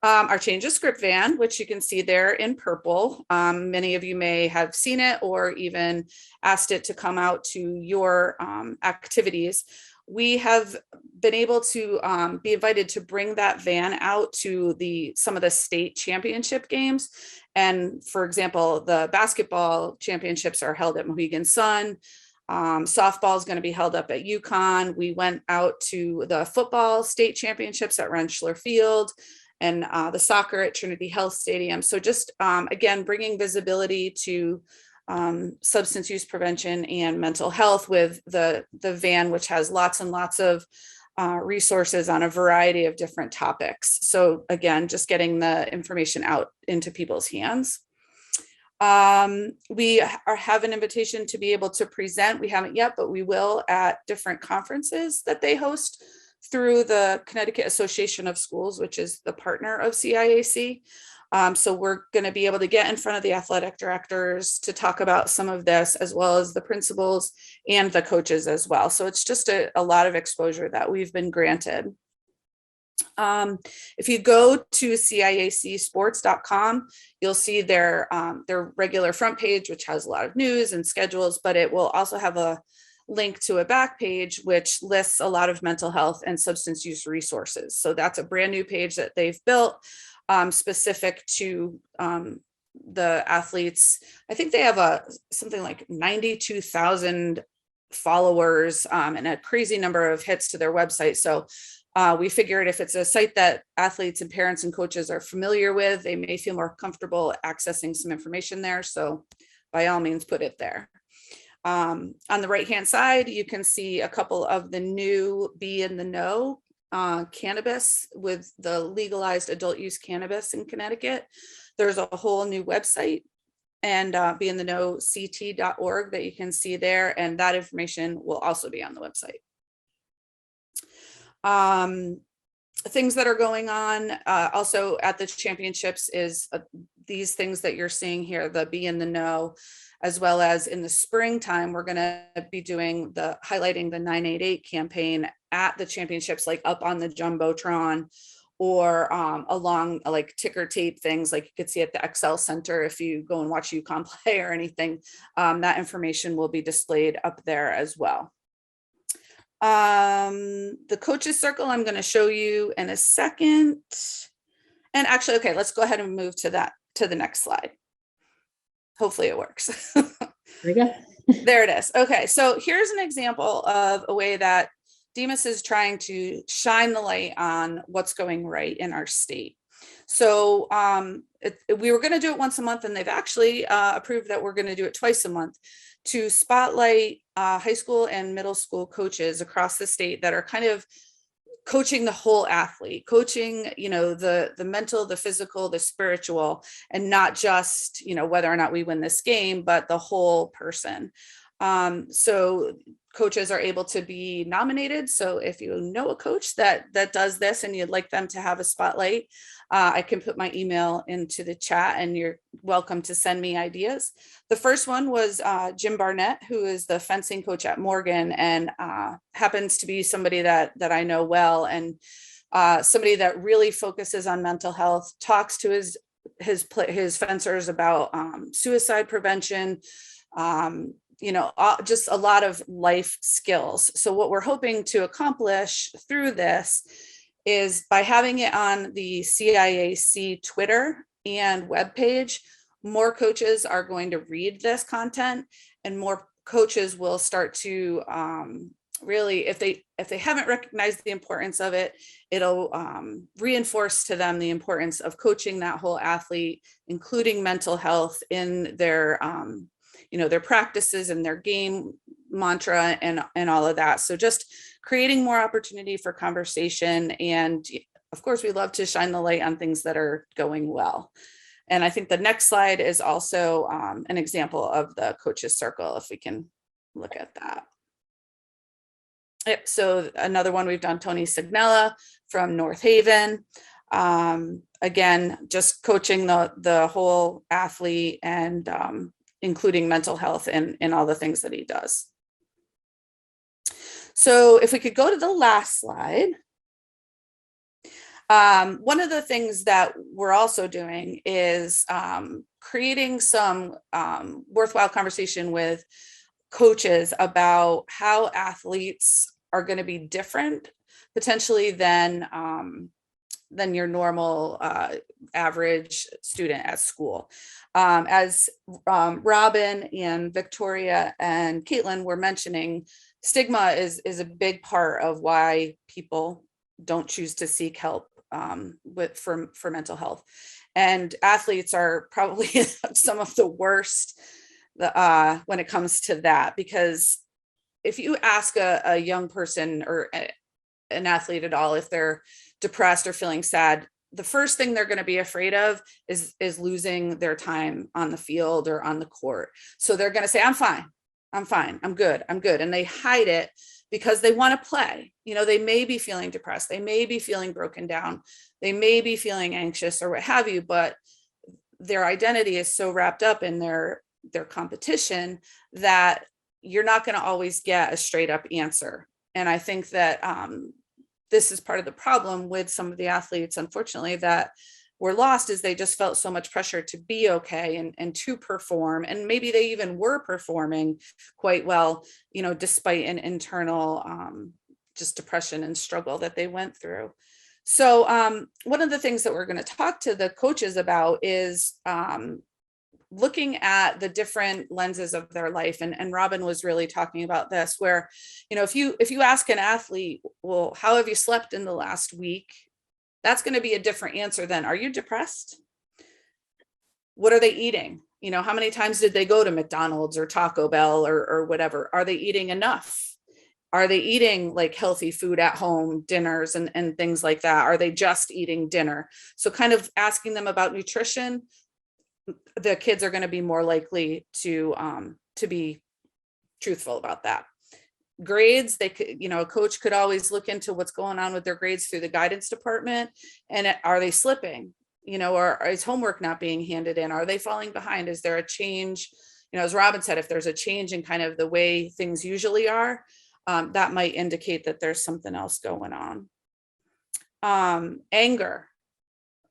Our change of script van, which you can see there in purple. Many of you may have seen it or even asked it to come out to your activities. We have been able to be invited to bring that van out to some of the state championship games. And for example, the basketball championships are held at Mohegan Sun. Softball is going to be held up at UConn. We went out to the football state championships at Rentschler Field, and the soccer at Trinity Health Stadium. So just, again, bringing visibility to substance use prevention and mental health with the van, which has lots and lots of resources on a variety of different topics. So again, just getting the information out into people's hands. We have an invitation to be able to present. We haven't yet, but we will at different conferences that they host through the Connecticut Association of Schools, which is the partner of CIAC. So we're going to be able to get in front of the athletic directors to talk about some of this, as well as the principals and the coaches as well. So it's just a lot of exposure that we've been granted. If you go to CIACsports.com, you'll see their regular front page, which has a lot of news and schedules, but it will also have a link to a back page, which lists a lot of mental health and substance use resources. So that's a brand new page that they've built specific to the athletes. I think they have something like 92,000 followers and a crazy number of hits to their website. So we figured if it's a site that athletes and parents and coaches are familiar with, they may feel more comfortable accessing some information there. So by all means, put it there. On the right-hand side, you can see a couple of the new Be in the Know cannabis with the legalized adult use cannabis in Connecticut. There's a whole new website, and Be in the Know ct.org that you can see there, and that information will also be on the website. Things that are going on also at the championships is these things that you're seeing here, the Be in the Know, as well as in the springtime, we're going to be doing highlighting the 988 campaign at the championships, like up on the Jumbotron or along like ticker tape things like you could see at the Excel Center if you go and watch UConn play or anything. That information will be displayed up there as well. The coaches circle I'm going to show you in a second. And actually, okay, let's go ahead and move to the next slide. Hopefully it works. There we go. There it is. Okay, so here's an example of a way that Demas is trying to shine the light on what's going right in our state. So we were going to do it once a month, and they've actually approved that we're going to do it twice a month to spotlight high school and middle school coaches across the state that are kind of coaching the whole athlete, coaching, you know, the mental, the physical, the spiritual, and not just, you know, whether or not we win this game, but the whole person. So coaches are able to be nominated. So if you know a coach that does this and you'd like them to have a spotlight, I can put my email into the chat and you're welcome to send me ideas. The first one was Jim Barnett, who is the fencing coach at Morgan and happens to be somebody that I know well, and somebody that really focuses on mental health, talks to his fencers about suicide prevention, you know, just a lot of life skills. So what we're hoping to accomplish through this is by having it on the CIAC Twitter and webpage, more coaches are going to read this content, and more coaches will start to really, if they haven't recognized the importance of it, it'll reinforce to them the importance of coaching that whole athlete, including mental health in their you know, their practices and their game mantra and all of that. So just creating more opportunity for conversation. And of course, we love to shine the light on things that are going well. And I think the next slide is also an example of the coaches circle, if we can look at that. Yep, so another one we've done, Tony Signella from North Haven. Again, just coaching the whole athlete and including mental health and all the things that he does. So if we could go to the last slide. One of the things that we're also doing is creating some worthwhile conversation with coaches about how athletes are going to be different potentially than your normal average student at school. As Robin and Victoria and Caitlin were mentioning, stigma is a big part of why people don't choose to seek help for mental health. And athletes are probably some of the worst when it comes to that, because if you ask a young person or an athlete at all if they're depressed or feeling sad, the first thing they're going to be afraid of is losing their time on the field or on the court. So they're going to say, I'm fine, I'm good. And they hide it because they want to play. You know, they may be feeling depressed, they may be feeling broken down, they may be feeling anxious or what have you, but their identity is so wrapped up in their competition that you're not going to always get a straight up answer. And I think that this is part of the problem with some of the athletes, unfortunately, that were lost, is they just felt so much pressure to be okay and to perform. And maybe they even were performing quite well, you know, despite an internal just depression and struggle that they went through. So one of the things that we're going to talk to the coaches about is looking at the different lenses of their life. And Robin was really talking about this, where, you know, if you ask an athlete, well, how have you slept in the last week? That's going to be a different answer than, are you depressed? What are they eating? You know, how many times did they go to McDonald's or Taco Bell or whatever? Are they eating enough? Are they eating like healthy food at home, dinners and things like that? Are they just eating dinner? So kind of asking them about nutrition, the kids are going to be more likely to be truthful about that. Grades, they could, you know, a coach could always look into what's going on with their grades through the guidance department. And are they slipping? You know, or is homework not being handed in? Are they falling behind? Is there a change? You know, as Robin said, if there's a change in kind of the way things usually are, that might indicate that there's something else going on. Anger.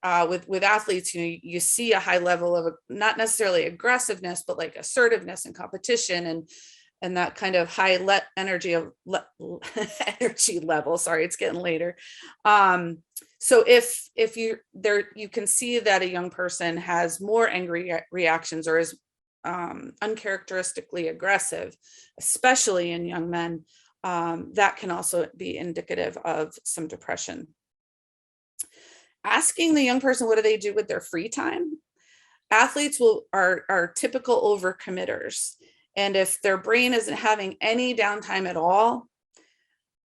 With athletes, you know, you see a high level of not necessarily aggressiveness, but like assertiveness and competition and that kind of high energy energy level. Sorry, it's getting later. So if you there, you can see that a young person has more angry reactions or is uncharacteristically aggressive, especially in young men. That can also be indicative of some depression. Asking the young person, what do they do with their free time? Athletes are typical overcommitters. And if their brain isn't having any downtime at all,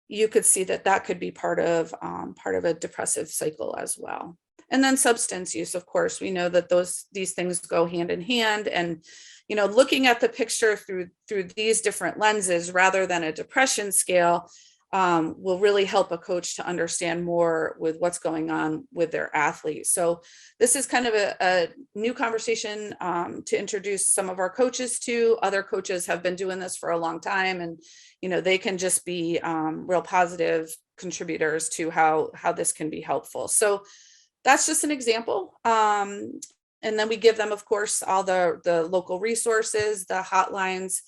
you could see that could be part of a depressive cycle as well. And then substance use, of course, we know that these things go hand in hand. And, you know, looking at the picture through these different lenses rather than a depression scale will really help a coach to understand more with what's going on with their athletes. So this is kind of a new conversation to introduce some of our coaches to. Other coaches have been doing this for a long time, and, you know, they can just be real positive contributors to how this can be helpful. So that's just an example. And then we give them, of course, all the local resources, the hotlines,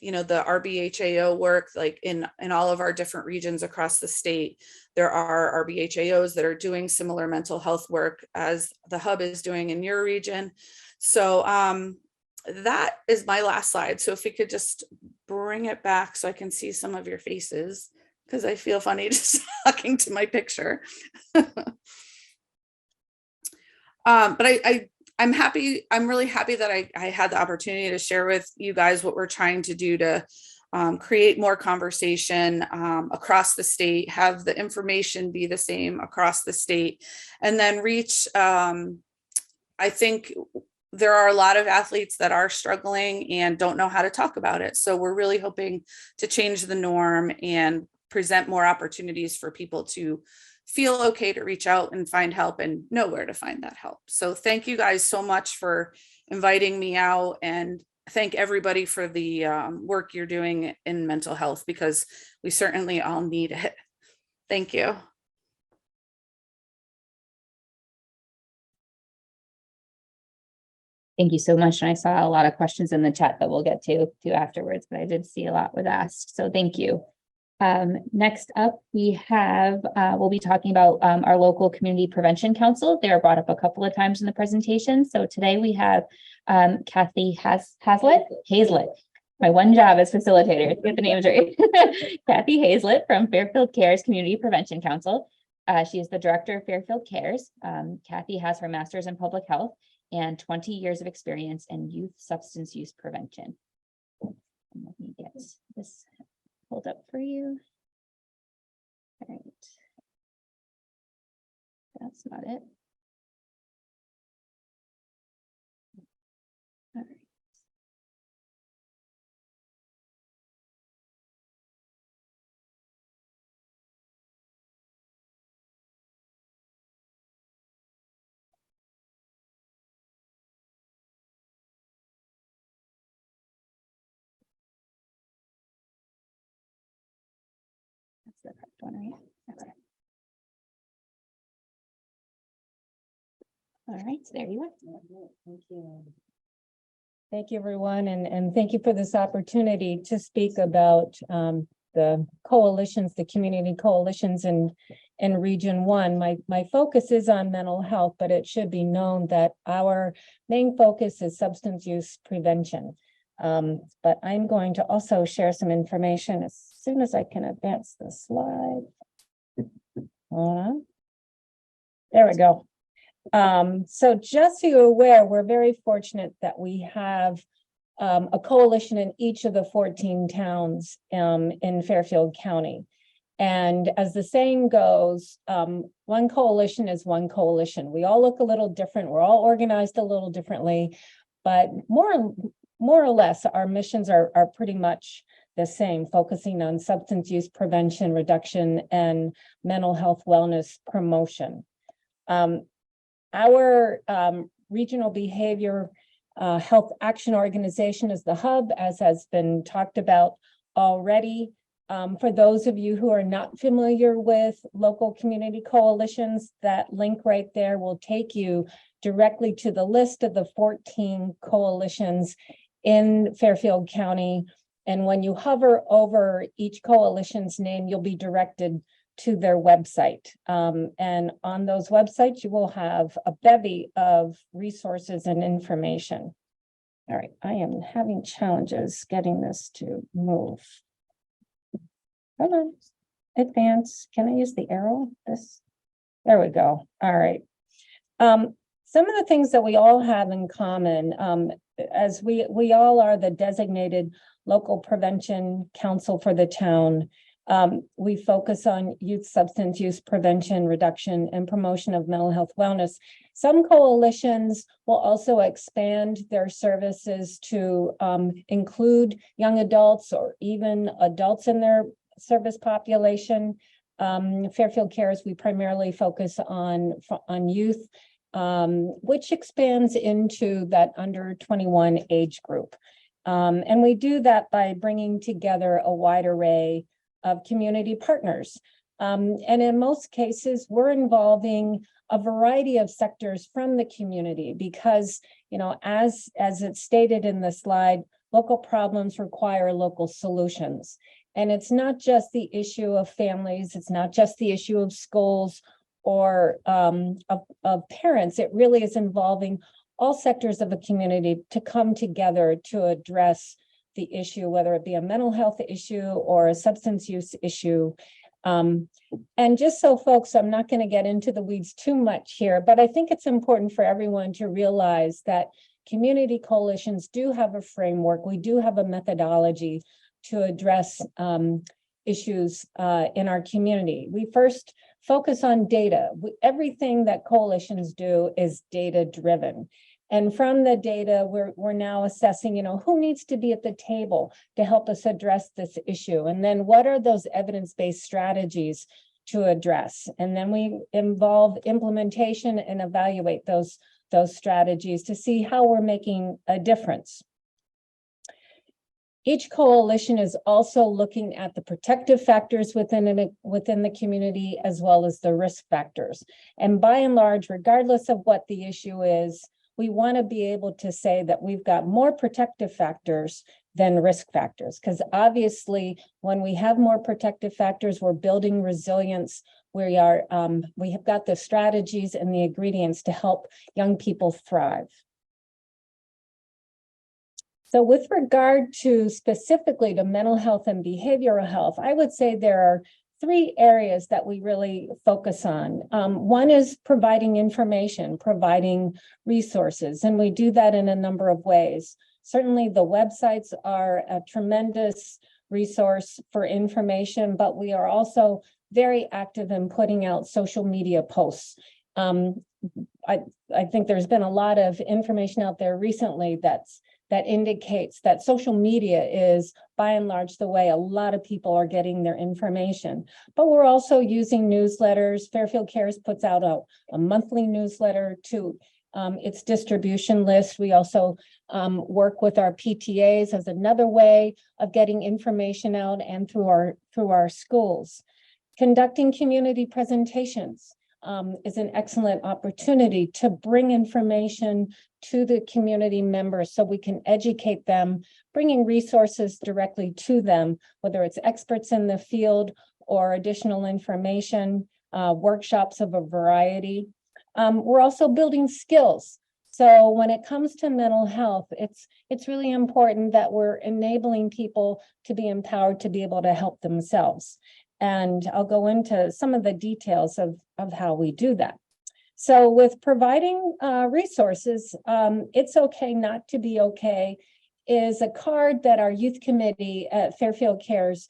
you know, the RBHAO work, like in all of our different regions across the state. There are RBHAOs that are doing similar mental health work as the hub is doing in your region. So that is my last slide. So if we could just bring it back so I can see some of your faces, because I feel funny just talking to my picture. But I'm happy. I'm really happy that I had the opportunity to share with you guys what we're trying to do to create more conversation across the state, have the information be the same across the state, and then reach. I think there are a lot of athletes that are struggling and don't know how to talk about it. So we're really hoping to change the norm and present more opportunities for people to feel okay to reach out and find help and know where to find that help. So thank you guys so much for inviting me out, and thank everybody for the work you're doing in mental health, because we certainly all need it. Thank you. Thank you so much. And I saw a lot of questions in the chat that we'll get to afterwards, but I did see a lot was asked. So thank you. Next up, we have, we'll be talking about our local community prevention council. They are brought up a couple of times in the presentation. So today we have Kathy Hazlett. My one job as facilitator, to get the names right. Kathy Hazlett from Fairfield Cares Community Prevention Council. She is the director of Fairfield Cares. Kathy has her master's in public health and 20 years of experience in youth substance use prevention. Let me get this pulled up for you. All right. That's not it. All right. one, right? Okay. All right, so there you are. Thank you. Thank you, everyone, and thank you for this opportunity to speak about the coalitions, the community coalitions in Region 1. My focus is on mental health, but it should be known that our main focus is substance use prevention. But I'm going to also share some information as soon as I can advance the slide. Hold on. There we go. So just so you're aware, we're very fortunate that we have a coalition in each of the 14 towns in Fairfield County. And as the saying goes, one coalition is one coalition. We all look a little different. We're all organized a little differently, but more or less, our missions are pretty much the same, focusing on substance use prevention, reduction, and mental health wellness promotion. Our regional behavior health action organization is the hub, as has been talked about already. For those of you who are not familiar with local community coalitions, that link right there will take you directly to the list of the 14 coalitions in Fairfield County. And when you hover over each coalition's name, you'll be directed to their website. And on those websites, you will have a bevy of resources and information. All right, I am having challenges getting this to move. Hold on, advance, can I use the arrow? There we go, all right. Some of the things that we all have in common, as we all are the designated local prevention council for the town. We focus on youth substance use prevention, reduction, and promotion of mental health wellness. Some coalitions will also expand their services to include young adults or even adults in their service population. Fairfield Cares, we primarily focus on youth, which expands into that under 21 age group. And we do that by bringing together a wide array of community partners. And in most cases, we're involving a variety of sectors from the community because, you know, as it's stated in the slide, local problems require local solutions. And it's not just the issue of families, it's not just the issue of schools or of parents. It really is involving all sectors of the community to come together to address the issue, whether it be a mental health issue or a substance use issue. And just so folks, I'm not going to get into the weeds too much here, but I think it's important for everyone to realize that community coalitions do have a framework. We do have a methodology to address issues in our community. We first focus on data. Everything that coalitions do is data driven. And from the data, we're now assessing, you know, who needs to be at the table to help us address this issue? And then what are those evidence-based strategies to address? And then we involve implementation and evaluate those strategies to see how we're making a difference. Each coalition is also looking at the protective factors within the community as well as the risk factors. And by and large, regardless of what the issue is, we want to be able to say that we've got more protective factors than risk factors, because obviously when we have more protective factors, we're building resilience. We have got the strategies and the ingredients to help young people thrive. So with regard to specifically to mental health and behavioral health, I would say there are three areas that we really focus on. One is providing information, providing resources, and we do that in a number of ways. Certainly the websites are a tremendous resource for information, but we are also very active in putting out social media posts. I think there's been a lot of information out there recently that indicates that social media is by and large the way a lot of people are getting their information. But we're also using newsletters. Fairfield Cares puts out a monthly newsletter to its distribution list. We also work with our PTAs as another way of getting information out and through our schools. Conducting community presentations is an excellent opportunity to bring information to the community members so we can educate them, bringing resources directly to them, whether it's experts in the field or additional information, workshops of a variety. We're also building skills. So when it comes to mental health, it's really important that we're enabling people to be empowered to be able to help themselves. And I'll go into some of the details of how we do that. So with providing resources, It's Okay Not to Be Okay is a card that our youth committee at Fairfield Cares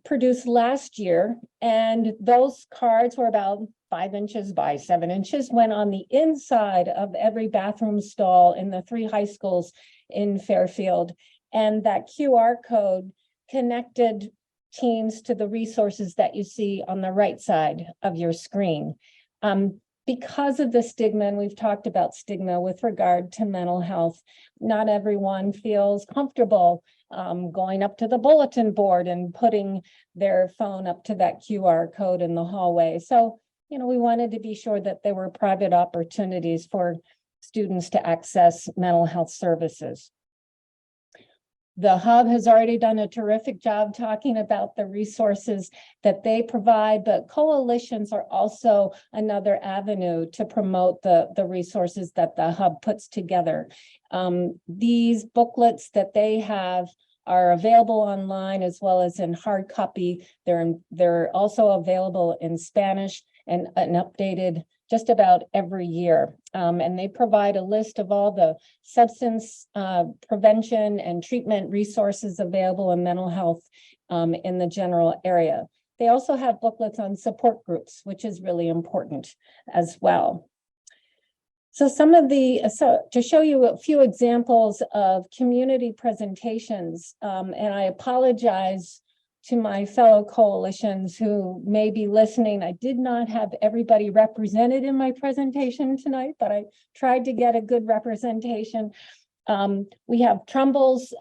produced last year. And those cards were about 5 inches by 7 inches, went on the inside of every bathroom stall in the 3 high schools in Fairfield. And that QR code connected teens to the resources that you see on the right side of your screen. Because of the stigma, and we've talked about stigma with regard to mental health, not everyone feels comfortable going up to the bulletin board and putting their phone up to that QR code in the hallway. So, we wanted to be sure that there were private opportunities for students to access mental health services. The Hub has already done a terrific job talking about the resources that they provide, but coalitions are also another avenue to promote the resources that the Hub puts together. These booklets that they have are available online as well as in hard copy. They're also available in Spanish and updated just about every year. And they provide a list of all the substance prevention and treatment resources available in mental health in the general area. They also have booklets on support groups, which is really important as well. So to show you a few examples of community presentations, and I apologize to my fellow coalitions who may be listening. I did not have everybody represented in my presentation tonight, but I tried to get a good representation. We have Trumbull's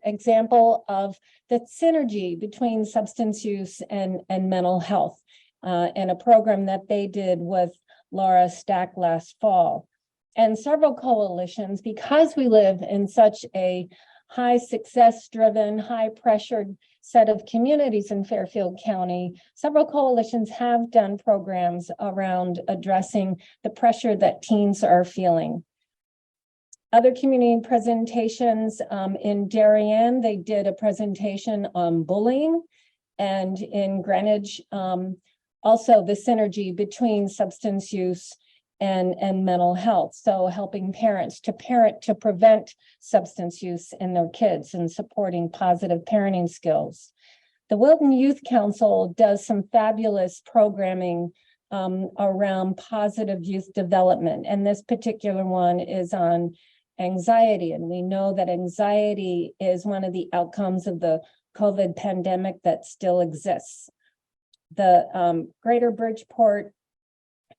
example of the synergy between substance use and mental health in a program that they did with Laura Stack last fall. And several coalitions, because we live in such a high success-driven, high-pressured set of communities in Fairfield County, several coalitions have done programs around addressing the pressure that teens are feeling. Other community presentations in Darien, they did a presentation on bullying, and in Greenwich, also the synergy between substance use and mental health. So helping parents to parent to prevent substance use in their kids and supporting positive parenting skills. The Wilton Youth Council does some fabulous programming around positive youth development. And this particular one is on anxiety. And we know that anxiety is one of the outcomes of the COVID pandemic that still exists. The Greater Bridgeport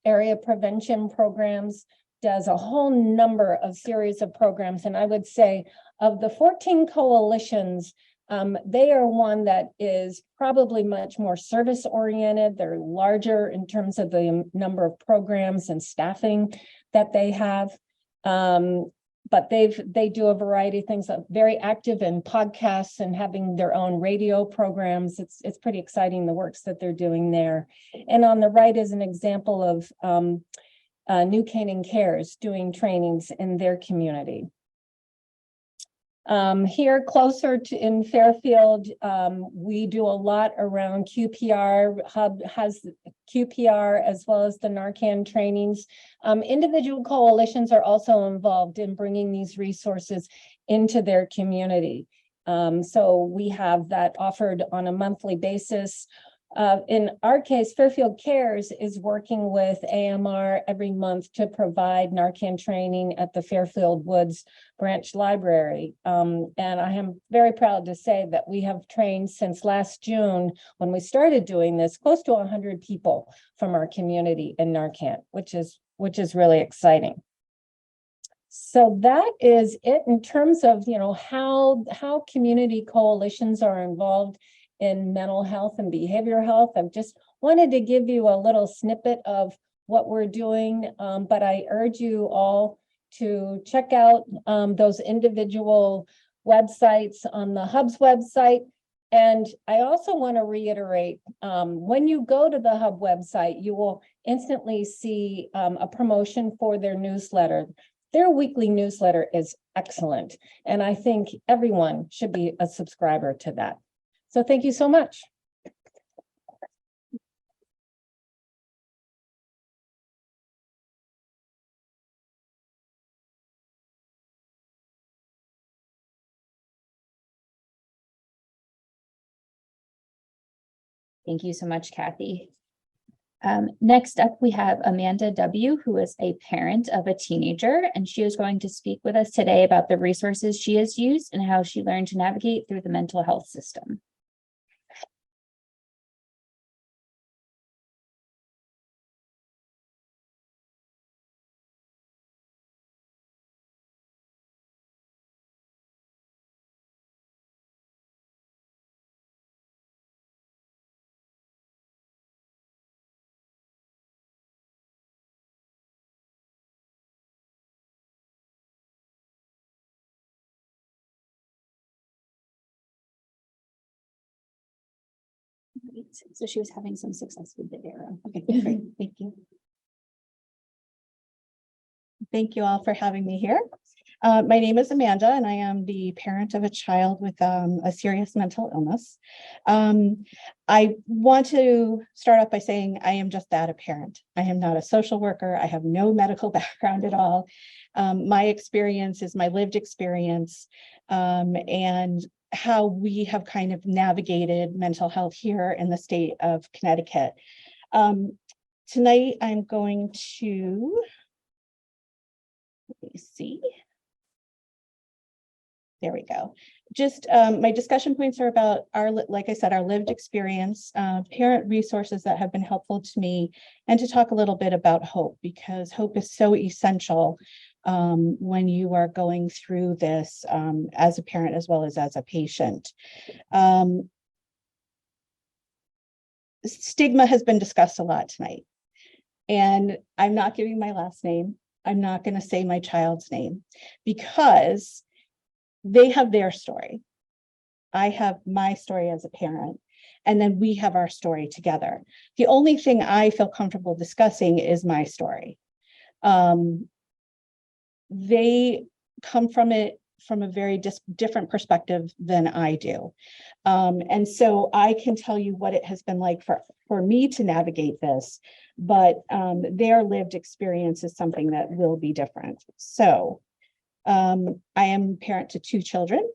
Area Prevention Programs does a whole number of series of programs. And I would say of the 14 coalitions, they are one that is probably much more service oriented. They're larger in terms of the number of programs and staffing that they have. But they do a variety of things, very active in podcasts and having their own radio programs. It's pretty exciting, the works that they're doing there. And on the right is an example of New Canaan Cares doing trainings in their community. Here closer to in Fairfield, we do a lot around QPR. Hub has QPR as well as the Narcan trainings. Individual coalitions are also involved in bringing these resources into their community. So we have that offered on a monthly basis. In our case, Fairfield Cares is working with AMR every month to provide Narcan training at the Fairfield Woods Branch Library. And I am very proud to say that we have trained since last June, when we started doing this, close to 100 people from our community in Narcan, which is really exciting. So that is it in terms of how community coalitions are involved in mental health and behavioral health. I've just wanted to give you a little snippet of what we're doing, but I urge you all to check out those individual websites on the Hub's website. And I also want to reiterate, when you go to the Hub website, you will instantly see a promotion for their newsletter. Their weekly newsletter is excellent, and I think everyone should be a subscriber to that. So thank you so much. Thank you so much, Kathy. Next up, we have Amanda W., who is a parent of a teenager, and she is going to speak with us today about the resources she has used and how she learned to navigate through the mental health system. Great. So she was having some success with the arrow. Okay, great. Thank you. Thank you all for having me here. My name is Amanda, and I am the parent of a child with a serious mental illness. I want to start off by saying I am just that, a parent. I am not a social worker. I have no medical background at all. My experience is my lived experience, and how we have kind of navigated mental health here in the state of Connecticut. Tonight, I'm going to, let me see. There we go. Just my discussion points are about our, like I said, our lived experience, parent resources that have been helpful to me, and to talk a little bit about hope, because hope is so essential when you are going through this as a parent as well as a patient. Stigma has been discussed a lot tonight, and I'm not giving my last name. I'm not going to say my child's name, because they have their story. I have my story as a parent, and then we have our story together. The only thing I feel comfortable discussing is my story. They come from it from a very different perspective than I do. And so I can tell you what it has been like for me to navigate this, but their lived experience is something that will be different. So I am parent to 2 children.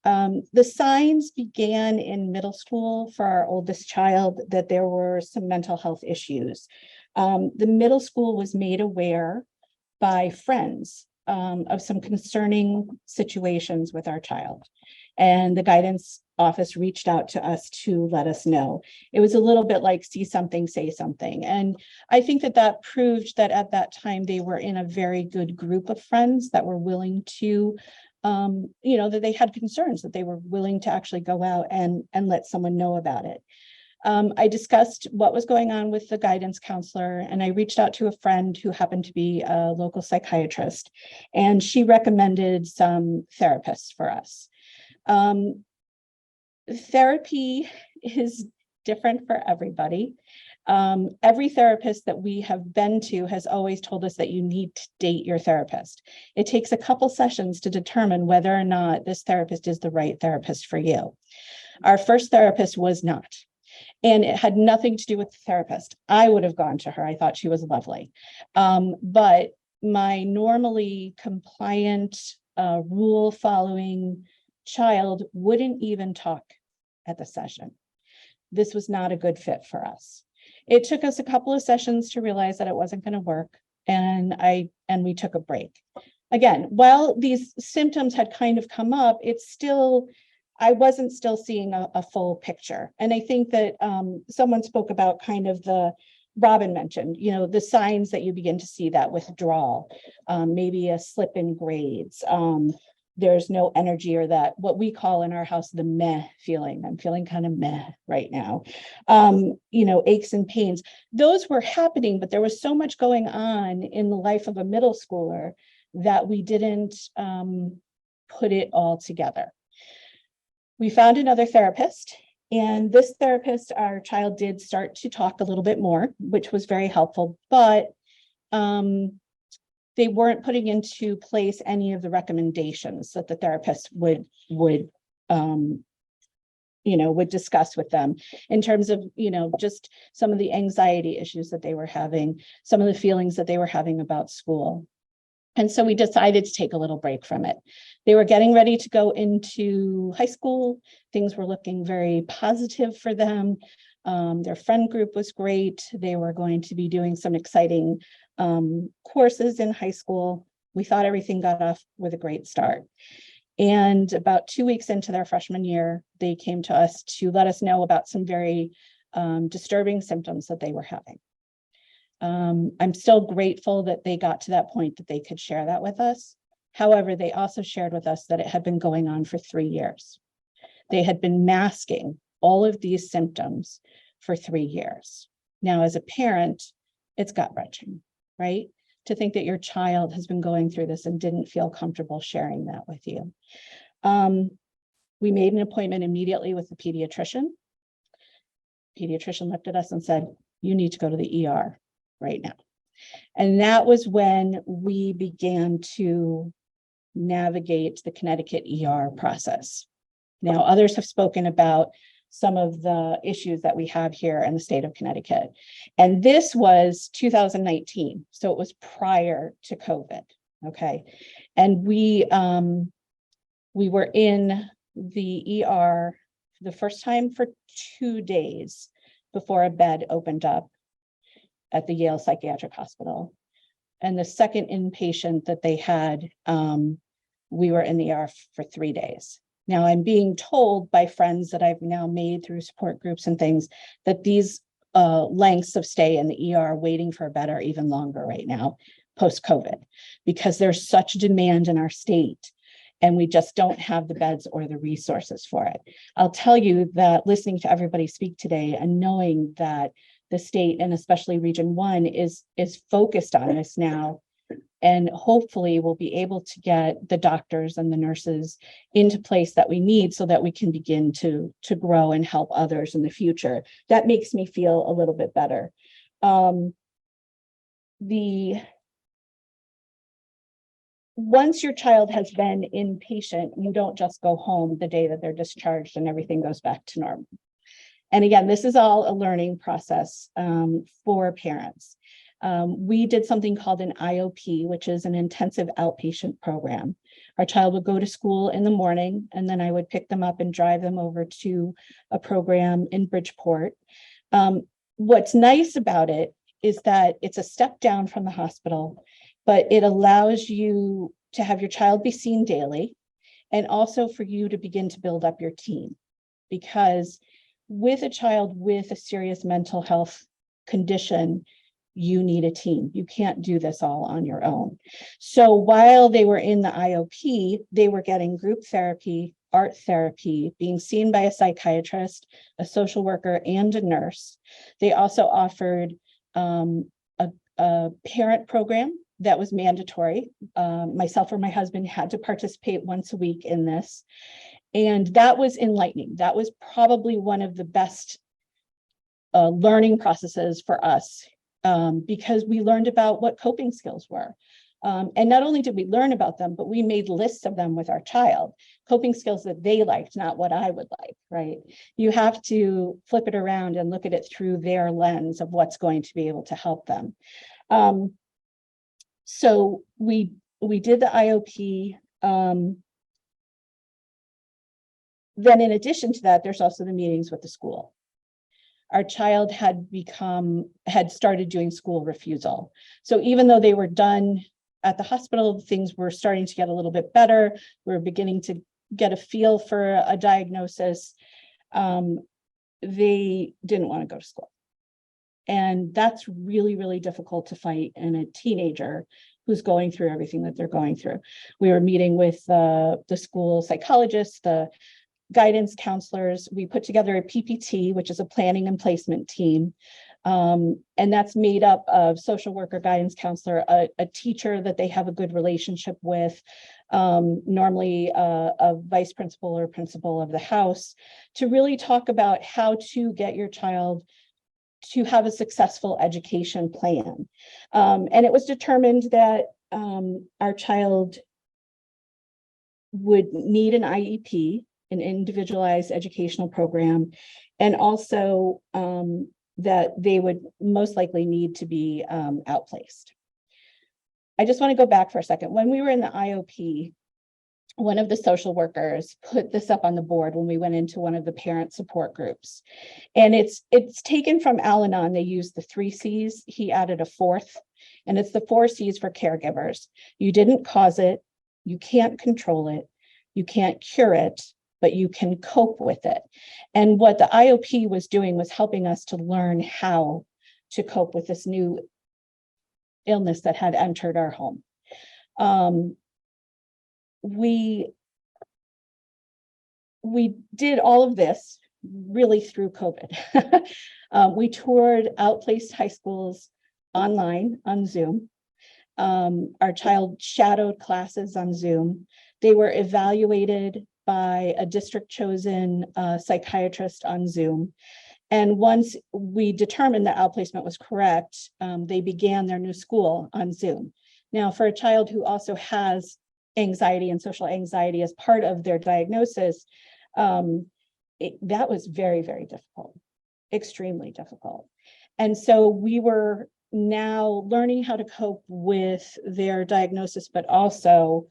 The signs began in middle school for our oldest child that there were some mental health issues. The middle school was made aware by friends of some concerning situations with our child, and the guidance office reached out to us to let us know. It was a little bit like see something, say something. And I think that proved that at that time they were in a very good group of friends that were willing to, that they had concerns, that they were willing to actually go out and let someone know about it. I discussed what was going on with the guidance counselor, and I reached out to a friend who happened to be a local psychiatrist, and she recommended some therapists for us. Therapy is different for everybody. Every therapist that we have been to has always told us that you need to date your therapist. It takes a couple sessions to determine whether or not this therapist is the right therapist for you. Our first therapist was not. And it had nothing to do with the therapist. I would have gone to her. I thought she was lovely. But my normally compliant, rule-following child wouldn't even talk at the session. This was not a good fit for us. It took us a couple of sessions to realize that it wasn't going to work. And we took a break. Again, while these symptoms had kind of come up, I wasn't still seeing a full picture. And I think that someone spoke about kind of Robin mentioned, the signs that you begin to see, that withdrawal, maybe a slip in grades, there's no energy, or that what we call in our house the meh feeling. I'm feeling kind of meh right now. Aches and pains. Those were happening, but there was so much going on in the life of a middle schooler that we didn't put it all together. We found another therapist, and this therapist, our child did start to talk a little bit more, which was very helpful, but they weren't putting into place any of the recommendations that the therapist would discuss with them in terms of, just some of the anxiety issues that they were having, some of the feelings that they were having about school. And so we decided to take a little break from it. They were getting ready to go into high school. Things were looking very positive for them. Their friend group was great. They were going to be doing some exciting courses in high school. We thought everything got off with a great start. And about 2 weeks into their freshman year, they came to us to let us know about some very disturbing symptoms that they were having. I'm still grateful that they got to that point that they could share that with us. However, they also shared with us that it had been going on for 3 years. They had been masking all of these symptoms for 3 years. Now, as a parent, it's gut-wrenching, right? To think that your child has been going through this and didn't feel comfortable sharing that with you. We made an appointment immediately with the pediatrician. Pediatrician looked at us and said, "You need to go to the ER right now." And that was when we began to navigate the Connecticut ER process. Now, others have spoken about some of the issues that we have here in the state of Connecticut. And this was 2019, so it was prior to COVID, okay? And we were in the ER for the first time for 2 days before a bed opened up at the Yale Psychiatric Hospital. And the second inpatient that they had, we were in the ER for 3 days. Now, I'm being told by friends that I've now made through support groups and things that these lengths of stay in the ER waiting for a bed are even longer right now, post-COVID, because there's such demand in our state and we just don't have the beds or the resources for it. I'll tell you that listening to everybody speak today and knowing that the state and especially Region 1 is focused on this now, and hopefully we'll be able to get the doctors and the nurses into place that we need so that we can begin to grow and help others in the future. That makes me feel a little bit better. Once your child has been inpatient, you don't just go home the day that they're discharged and everything goes back to normal. And again, this is all a learning process for parents. We did something called an IOP, which is an intensive outpatient program. Our child would go to school in the morning, and then I would pick them up and drive them over to a program in Bridgeport. What's nice about it is that it's a step down from the hospital, but it allows you to have your child be seen daily, and also for you to begin to build up your team. Because with a child with a serious mental health condition, you need a team. You can't do this all on your own. So while they were in the IOP, they were getting group therapy, art therapy, being seen by a psychiatrist, a social worker, and a nurse. They also offered a parent program that was mandatory. Myself or my husband had to participate once a week in this. And that was enlightening. That was probably one of the best learning processes for us. Because we learned about what coping skills were. And not only did we learn about them, but we made lists of them with our child, coping skills that they liked, not what I would like, right? You have to flip it around and look at it through their lens of what's going to be able to help them. So we did the IOP. Then in addition to that, there's also the meetings with the school. Our child had started doing school refusal. So even though they were done at the hospital, things were starting to get a little bit better. We were beginning to get a feel for a diagnosis. They didn't want to go to school. And that's really, really difficult to fight in a teenager who's going through everything that they're going through. We were meeting with the school psychologists, the guidance counselors. We put together a PPT, which is a planning and placement team. And that's made up of social worker, guidance counselor, a teacher that they have a good relationship with, normally a vice principal or principal of the house, to really talk about how to get your child to have a successful education plan. And it was determined that our child would need an IEP, an individualized educational program, and also that they would most likely need to be outplaced. I just want to go back for a second. When we were in the IOP, one of the social workers put this up on the board when we went into one of the parent support groups. And it's taken from Al-Anon. They used the 3 C's. He added a 4th, and it's the 4 C's for caregivers. You didn't cause it. You can't control it. You can't cure it, but you can cope with it. And what the IOP was doing was helping us to learn how to cope with this new illness that had entered our home. We did all of this really through COVID. We toured outplaced high schools online on Zoom. Our child shadowed classes on Zoom. They were evaluated by a district chosen psychiatrist on Zoom. And once we determined that outplacement was correct, they began their new school on Zoom. Now, for a child who also has anxiety and social anxiety as part of their diagnosis, that was very, very difficult, extremely difficult. And so we were now learning how to cope with their diagnosis, but also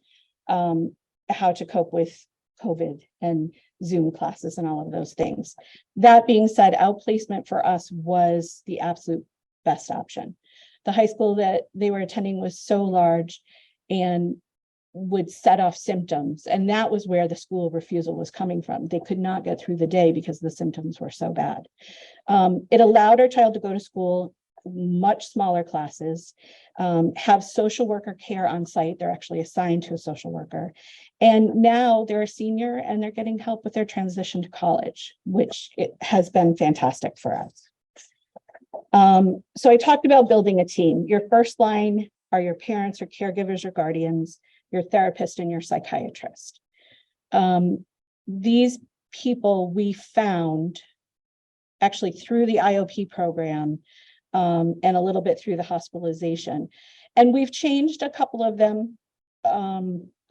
how to cope with COVID and Zoom classes and all of those things. That being said, outplacement for us was the absolute best option. The high school that they were attending was so large and would set off symptoms. And that was where the school refusal was coming from. They could not get through the day because the symptoms were so bad. It allowed our child to go to school, much smaller classes, have social worker care on site. They're actually assigned to a social worker. And now they're a senior and they're getting help with their transition to college, which it has been fantastic for us. So I talked about building a team. Your first line are your parents or caregivers or guardians, your therapist and your psychiatrist. These people we found actually through the IOP program and a little bit through the hospitalization. And we've changed a couple of them,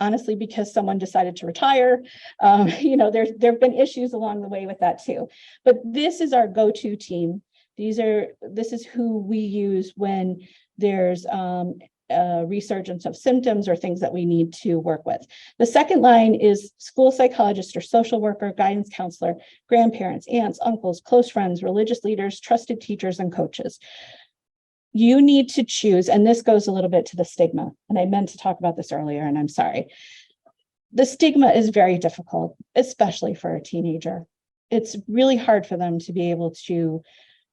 honestly, because someone decided to retire. There've been issues along the way with that too. But this is our go-to team. This is who we use when there's resurgence of symptoms or things that we need to work with. The second line is school psychologist or social worker, guidance counselor, grandparents, aunts, uncles, close friends, religious leaders, trusted teachers, and coaches. You need to choose, and this goes a little bit to the stigma, and I meant to talk about this earlier, and I'm sorry. The stigma is very difficult, especially for a teenager. It's really hard for them to be able to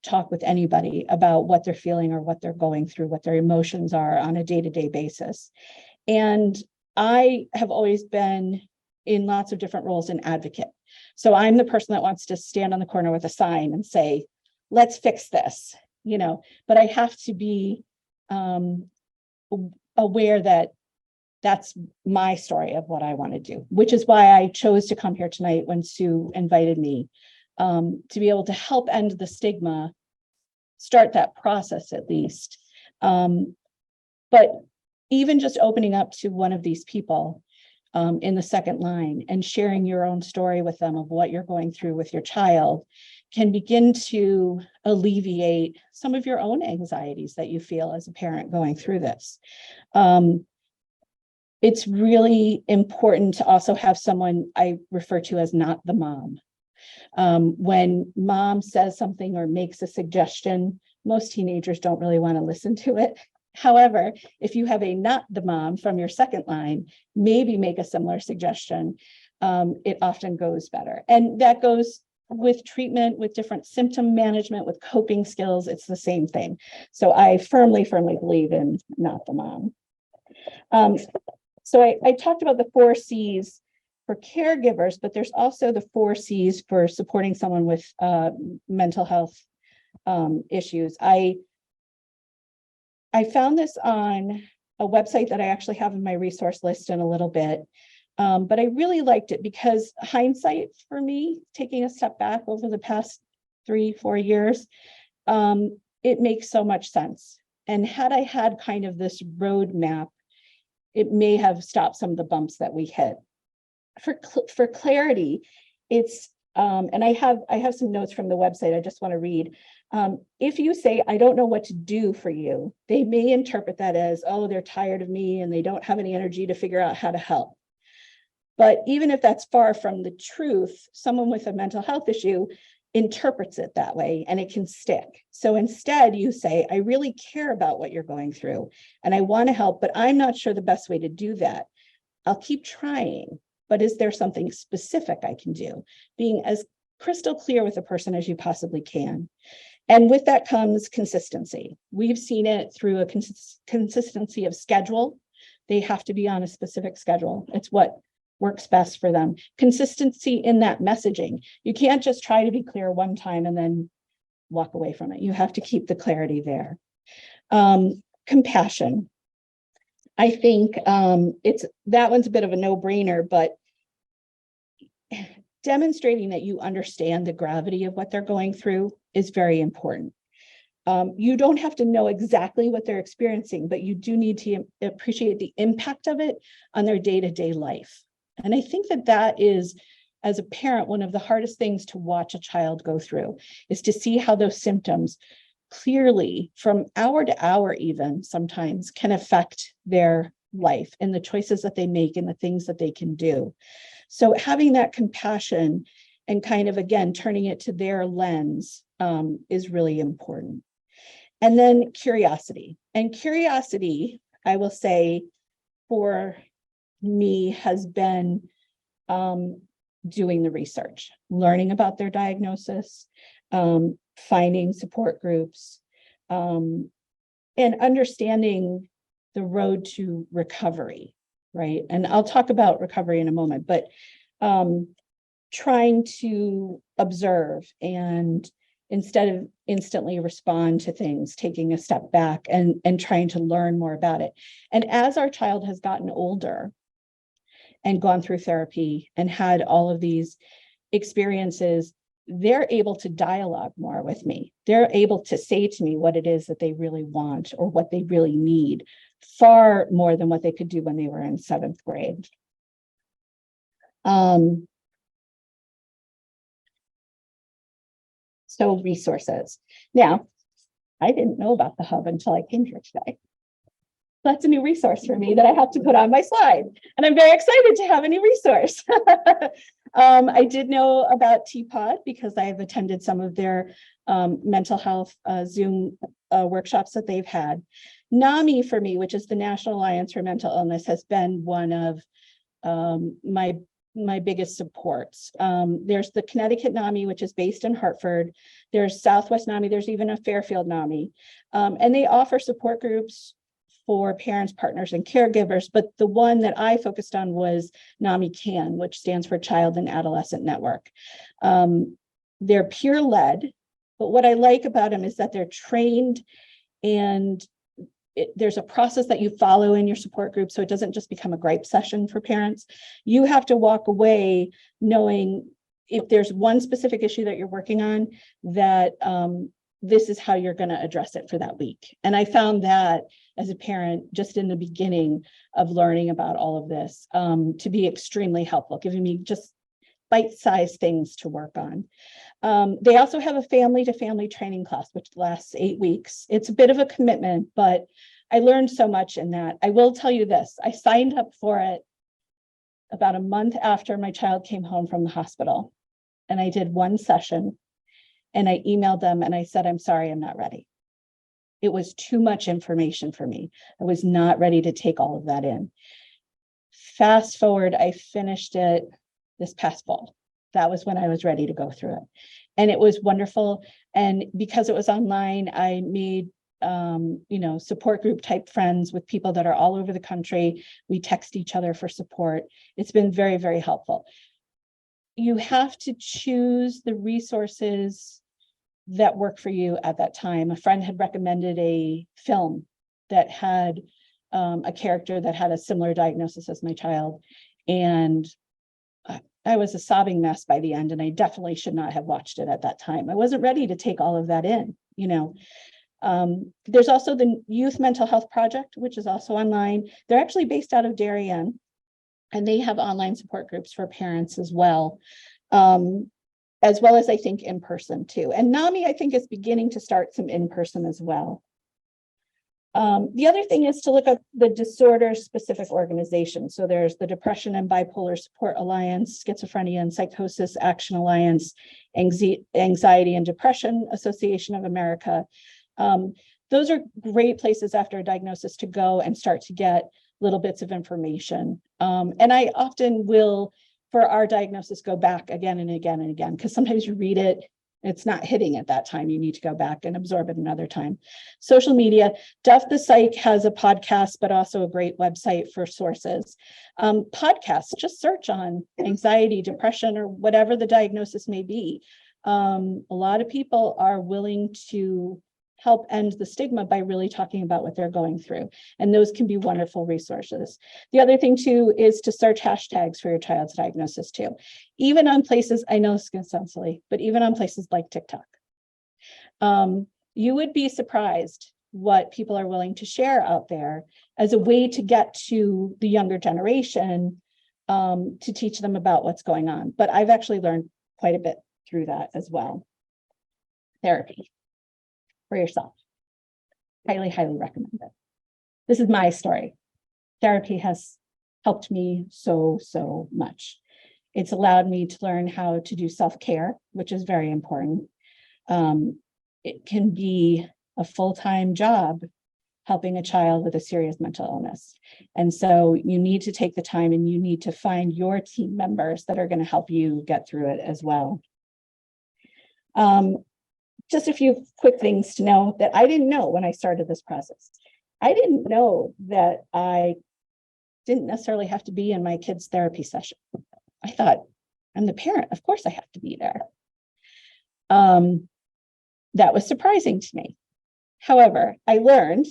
talk with anybody about what they're feeling or what they're going through, what their emotions are on a day-to-day basis. And I have always been in lots of different roles an advocate. So I'm the person that wants to stand on the corner with a sign and say, let's fix this, but I have to be aware that that's my story of what I want to do, which is why I chose to come here tonight when Sue invited me. To be able to help end the stigma, start that process at least. But even just opening up to one of these people in the second line and sharing your own story with them of what you're going through with your child can begin to alleviate some of your own anxieties that you feel as a parent going through this. It's really important to also have someone I refer to as not the mom. When mom says something or makes a suggestion, most teenagers don't really want to listen to it. However, if you have a not the mom from your second line, maybe make a similar suggestion, it often goes better. And that goes with treatment, with different symptom management, with coping skills, it's the same thing. So I firmly believe in not the mom. So I talked about the 4 C's for caregivers, but there's also the 4 C's for supporting someone with mental health issues. I found this on a website that I actually have in my resource list in a little bit. But I really liked it because hindsight for me, taking a step back over the past 3-4 years, it makes so much sense. And had I had kind of this roadmap, it may have stopped some of the bumps that we hit. For clarity, it's and I have some notes from the website I just want to read. If you say, I don't know what to do for you, they may interpret that as, oh, they're tired of me and they don't have any energy to figure out how to help. But even if that's far from the truth, someone with a mental health issue interprets it that way and it can stick. So instead you say, I really care about what you're going through and I want to help, but I'm not sure the best way to do that. I'll keep trying, but is there something specific I can do? Being as crystal clear with a person as you possibly can. And with that comes consistency. We've seen it through a consistency of schedule. They have to be on a specific schedule. It's what works best for them. Consistency in that messaging. You can't just try to be clear one time and then walk away from it. You have to keep the clarity there. Compassion. I think that one's a bit of a no-brainer, but demonstrating that you understand the gravity of what they're going through is very important. You don't have to know exactly what they're experiencing, but you do need to appreciate the impact of it on their day-to-day life. And I think that is, as a parent, one of the hardest things to watch a child go through is to see how those symptoms clearly from hour to hour even sometimes can affect their life and the choices that they make and the things that they can do. So having that compassion and kind of, again, turning it to their lens is really important. And then curiosity. And curiosity, I will say, for me has been doing the research, learning about their diagnosis, finding support groups, and understanding the road to recovery, right? And I'll talk about recovery in a moment, but trying to observe and instead of instantly respond to things, taking a step back and trying to learn more about it. And as our child has gotten older, and gone through therapy and had all of these experiences, they're able to dialogue more with me. They're able to say to me what it is that they really want or what they really need, far more than what they could do when they were in 7th grade. So resources. Now, I didn't know about the hub until I came here today. That's a new resource for me that I have to put on my slide. And I'm very excited to have a new resource. I did know about TPOD because I've attended some of their mental health Zoom workshops that they've had. NAMI for me, which is the National Alliance for Mental Illness, has been one of my biggest supports. There's the Connecticut NAMI, which is based in Hartford. There's Southwest NAMI. There's even a Fairfield NAMI. And they offer support groups for parents, partners, and caregivers. But the one that I focused on was NAMI CAN, which stands for Child and Adolescent Network. They're peer-led, but what I like about them is that they're trained and there's a process that you follow in your support group, so it doesn't just become a gripe session for parents. You have to walk away knowing if there's one specific issue that you're working on, that this is how you're going to address it for that week. And I found that as a parent, just in the beginning of learning about all of this, to be extremely helpful, giving me just bite-sized things to work on. They also have a family-to-family training class, which lasts 8 weeks. It's a bit of a commitment, but I learned so much in that. I will tell you this, I signed up for it about a month after my child came home from the hospital. And I did one session and I emailed them and I said, I'm sorry, I'm not ready. It was too much information for me. I was not ready to take all of that in. Fast forward, I finished it this past fall. that was when I was ready to go through it. And it was wonderful. And because it was online, I made support group type friends with people that are all over the country. We text each other for support. It's been very, very helpful. You have to choose the resources that work for you at that time. A friend had recommended a film that had a character that had a similar diagnosis as my child. And I was a sobbing mess by the end, and I definitely should not have watched it at that time. I wasn't ready to take all of that in, There's also the Youth Mental Health Project, which is also online. They're actually based out of Darien, and they have online support groups for parents as well as I think in person too. And NAMI, I think, is beginning to start some in person as well. The other thing is to look up the disorder specific organizations. So there's the Depression and Bipolar Support Alliance, Schizophrenia and Psychosis Action Alliance, Anxiety and Depression Association of America. Those are great places after a diagnosis to go and start to get little bits of information. And I often will, for our diagnosis, go back again and again and again, because sometimes you read it, it's not hitting at that time. You need to go back and absorb it another time. Social media, Duff the Psych has a podcast, but also a great website for sources. Podcasts, just search on anxiety, depression, or whatever the diagnosis may be. A lot of people are willing to help end the stigma by really talking about what they're going through. And those can be wonderful resources. The other thing too is to search hashtags for your child's diagnosis too. Even on places, I know this is gonna sound silly, but even on places like TikTok. You would be surprised what people are willing to share out there as a way to get to the younger generation to teach them about what's going on. But I've actually learned quite a bit through that as well. Therapy. For yourself. Highly, highly recommend it. This is my story. Therapy has helped me so much. It's allowed me to learn how to do self-care, which is very important. It can be a full-time job helping a child with a serious mental illness. And so you need to take the time and you need to find your team members that are going to help you get through it as well. Just a few quick things to know that I didn't know when I started this process. I didn't know that I didn't necessarily have to be in my kid's therapy session. I thought, I'm the parent, of course I have to be there. That was surprising to me. However, I learned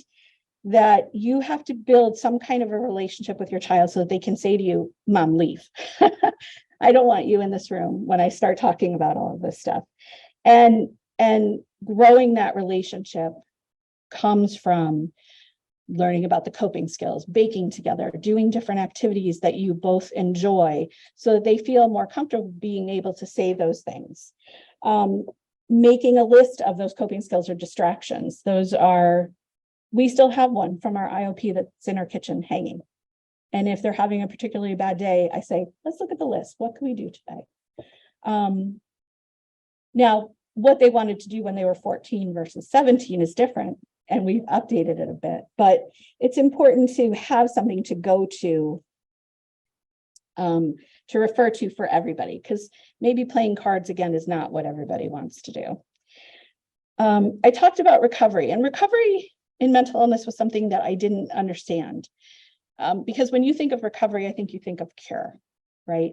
that you have to build some kind of a relationship with your child so that they can say to you, Mom, leave. I don't want you in this room when I start talking about all of this stuff. And growing that relationship comes from learning about the coping skills, baking together, doing different activities that you both enjoy so that they feel more comfortable being able to say those things. Making a list of those coping skills or distractions. We still have one from our IOP that's in our kitchen hanging. And if they're having a particularly bad day, I say, let's look at the list. What can we do today? Now, what they wanted to do when they were 14 versus 17 is different, and we've updated it a bit, but it's important to have something to go to refer to for everybody, because maybe playing cards again is not what everybody wants to do. I talked about recovery, and recovery in mental illness was something that I didn't understand, because when you think of recovery, I think you think of cure, right?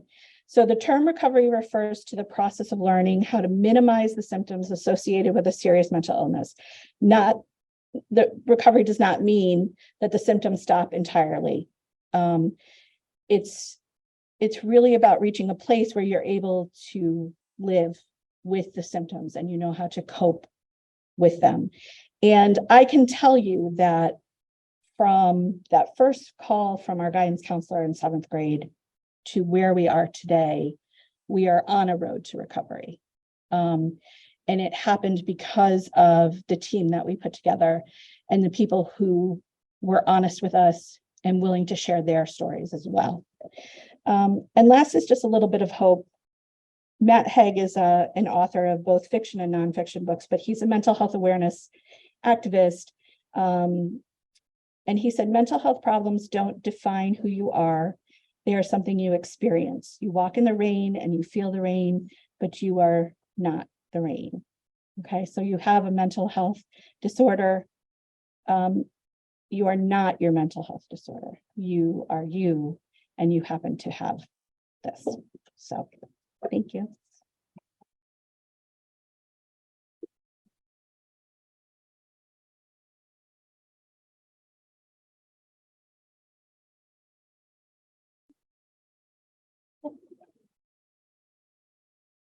So the term recovery refers to the process of learning how to minimize the symptoms associated with a serious mental illness. Recovery does not mean that the symptoms stop entirely. It's really about reaching a place where you're able to live with the symptoms and you know how to cope with them. And I can tell you that from that first call from our guidance counselor in 7th grade to where we are today, we are on a road to recovery. And it happened because of the team that we put together and the people who were honest with us and willing to share their stories as well. And last is just a little bit of hope. Matt Haig is an author of both fiction and nonfiction books, but he's a mental health awareness activist. And he said, mental health problems don't define who you are. They are something you experience. You walk in the rain and you feel the rain, but you are not the rain. Okay, so you have a mental health disorder. You are not your mental health disorder. You are you, and you happen to have this. So, thank you.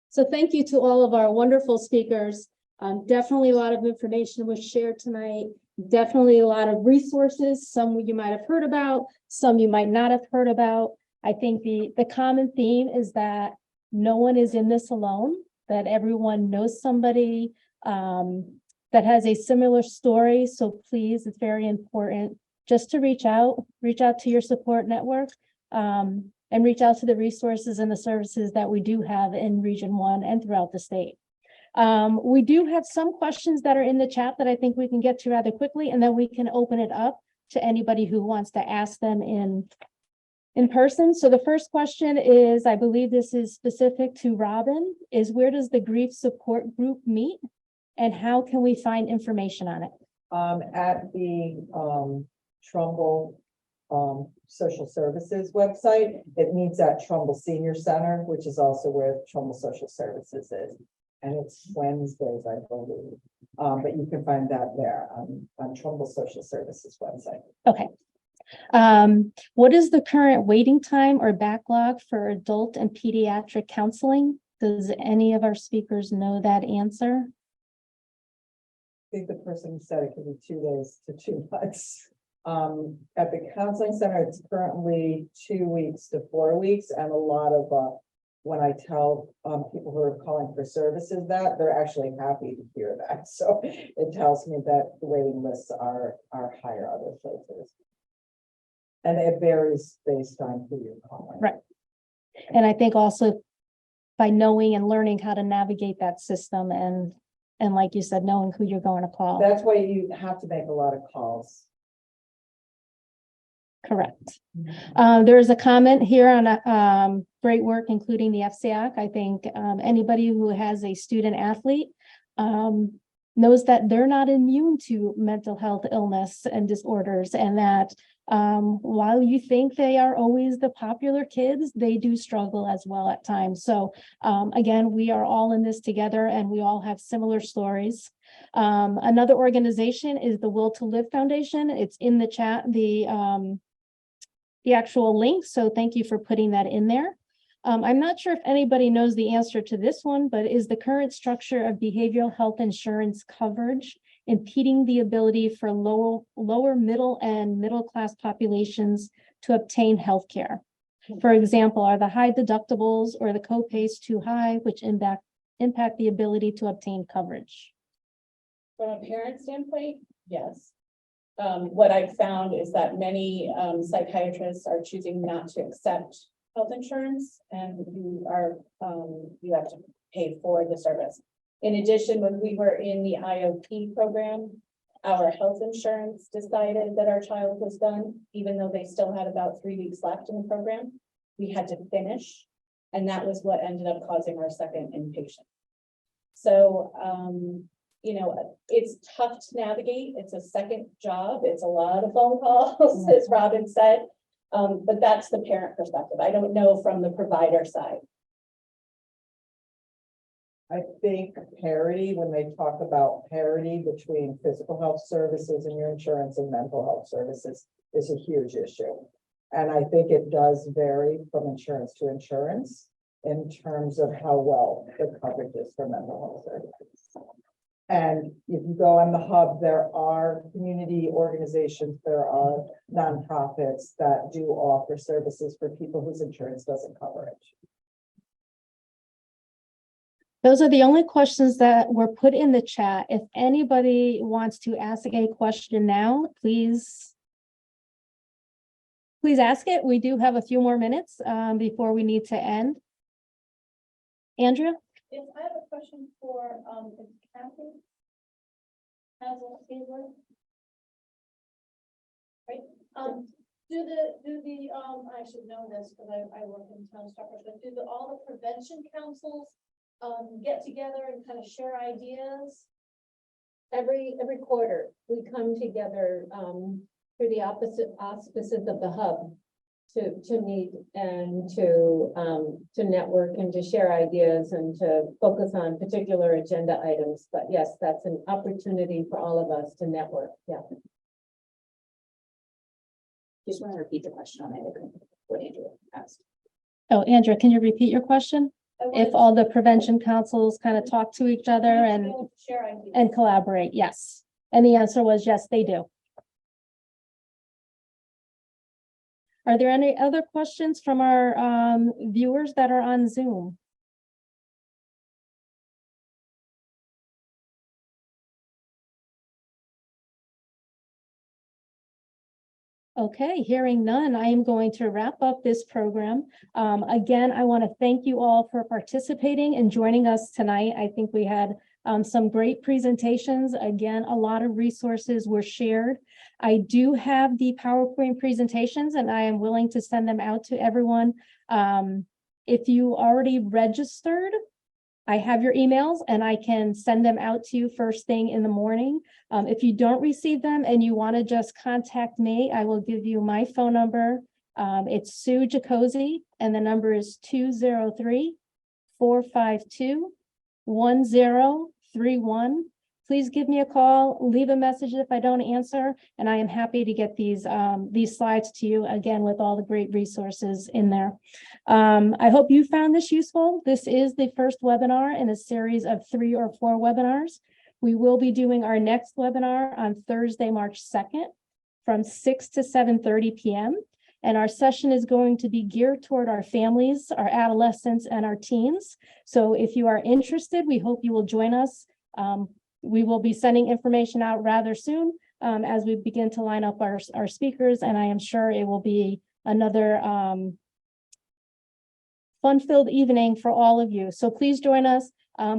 So thank you to all of our wonderful speakers. Definitely a lot of information was shared tonight. Definitely a lot of resources. Some you might have heard about, some you might not have heard about. I think the common theme is that no one is in this alone, that everyone knows somebody that has a similar story. So please, it's very important just to reach out to your support network. And reach out to the resources and the services that we do have in Region 1 and throughout the state. We do have some questions that are in the chat that I think we can get to rather quickly, and then we can open it up to anybody who wants to ask them in person. So the first question is, I believe this is specific to Robin, is where does the grief support group meet and how can we find information on it? At the Trumbull Social Services website. It meets at Trumbull Senior Center, which is also where Trumbull Social Services is. And it's Wednesdays, I believe. But you can find that there on Trumbull Social Services website. Okay. What is the current waiting time or backlog for adult and pediatric counseling? Does any of our speakers know that answer? I think the person said it could be 2 days to 2 months. At the counseling center, it's currently 2 weeks to 4 weeks, and a lot of when I tell people who are calling for services that they're actually happy to hear that. So it tells me that the waiting lists are higher other places, and it varies based on who you're calling. Right. And I think also by knowing and learning how to navigate that system and like you said, knowing who you're going to call. That's why you have to make a lot of calls. Correct. There is a comment here on great work, including the FCIAC. I think anybody who has a student athlete knows that they're not immune to mental health illness and disorders, and that while you think they are always the popular kids, they do struggle as well at times. So again, we are all in this together and we all have similar stories. Another organization is the Will to Live Foundation. It's in the chat, the actual link. So thank you for putting that in there. I'm not sure if anybody knows the answer to this one, but is the current structure of behavioral health insurance coverage impeding the ability for lower middle and middle class populations to obtain health care? For example, are the high deductibles or the co-pays too high, which impact the ability to obtain coverage? From a parent standpoint, yes. What I've found is that many psychiatrists are choosing not to accept health insurance, and you have to pay for the service. In addition, when we were in the IOP program, our health insurance decided that our child was done, even though they still had about 3 weeks left in the program. We had to finish, and that was what ended up causing our second inpatient. So, you know, it's tough to navigate. It's a second job. It's a lot of phone calls, as Robin said. But that's the parent perspective. I don't know from the provider side. I think parity, when they talk about parity between physical health services and your insurance and mental health services, is a huge issue. And I think it does vary from insurance to insurance in terms of how well the coverage is for mental health services. And if you go on the hub, there are community organizations, there are nonprofits that do offer services for people whose insurance doesn't cover it. Those are the only questions that were put in the chat. If anybody wants to ask a question now, please ask it. We do have a few more minutes before we need to end. Andrea? Yes, I have a question for Kathy. Right. I should know this, because I work in town Stockbridge, but do all the prevention councils, get together and kind of share ideas? Every quarter, we come together, through the auspices of the hub to meet and to network and to share ideas and to focus on particular agenda items. But yes, that's an opportunity for all of us to network. Yeah. Just want to repeat the question on it, what Andrew asked. Oh, Andrea, can you repeat your question? I If wanted all the prevention councils kind of talk to each other to and, share ideas. and collaborate, yes. And the answer was yes, they do. Are there any other questions from our viewers that are on Zoom? Okay, hearing none, I am going to wrap up this program. Again, I want to thank you all for participating and joining us tonight. I think we had some great presentations. Again, a lot of resources were shared. I do have the PowerPoint presentations and I am willing to send them out to everyone. If you already registered, I have your emails and I can send them out to you first thing in the morning. If you don't receive them and you want to just contact me, I will give you my phone number. It's Sue Jacozzi and the number is 203-452-1031. Please give me a call, leave a message if I don't answer, and I am happy to get these slides to you again with all the great resources in there. I hope you found this useful. This is the first webinar in a series of 3 or 4 webinars. We will be doing our next webinar on Thursday, March 2nd from 6 to 7:30 p.m. And our session is going to be geared toward our families, our adolescents, and our teens. So if you are interested, we hope you will join us. We will be sending information out rather soon as we begin to line up our speakers, and I am sure it will be another fun-filled evening for all of you. So please join us.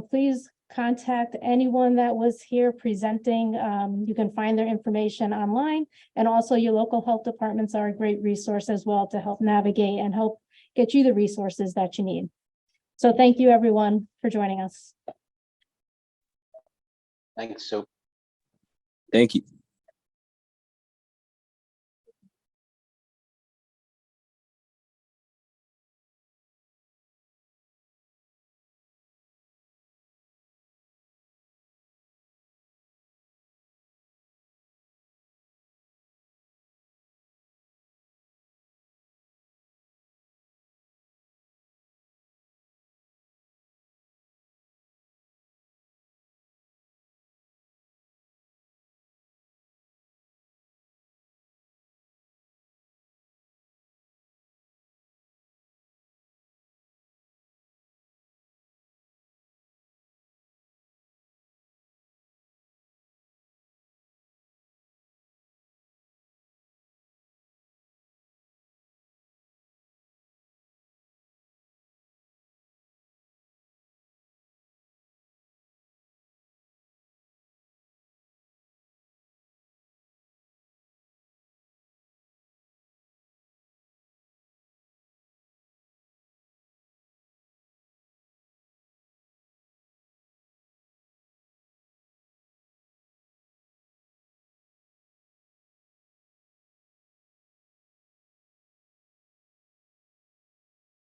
Please contact anyone that was here presenting. You can find their information online, and also your local health departments are a great resource as well to help navigate and help get you the resources that you need. So thank you, everyone, for joining us. Thanks, so. Thank you.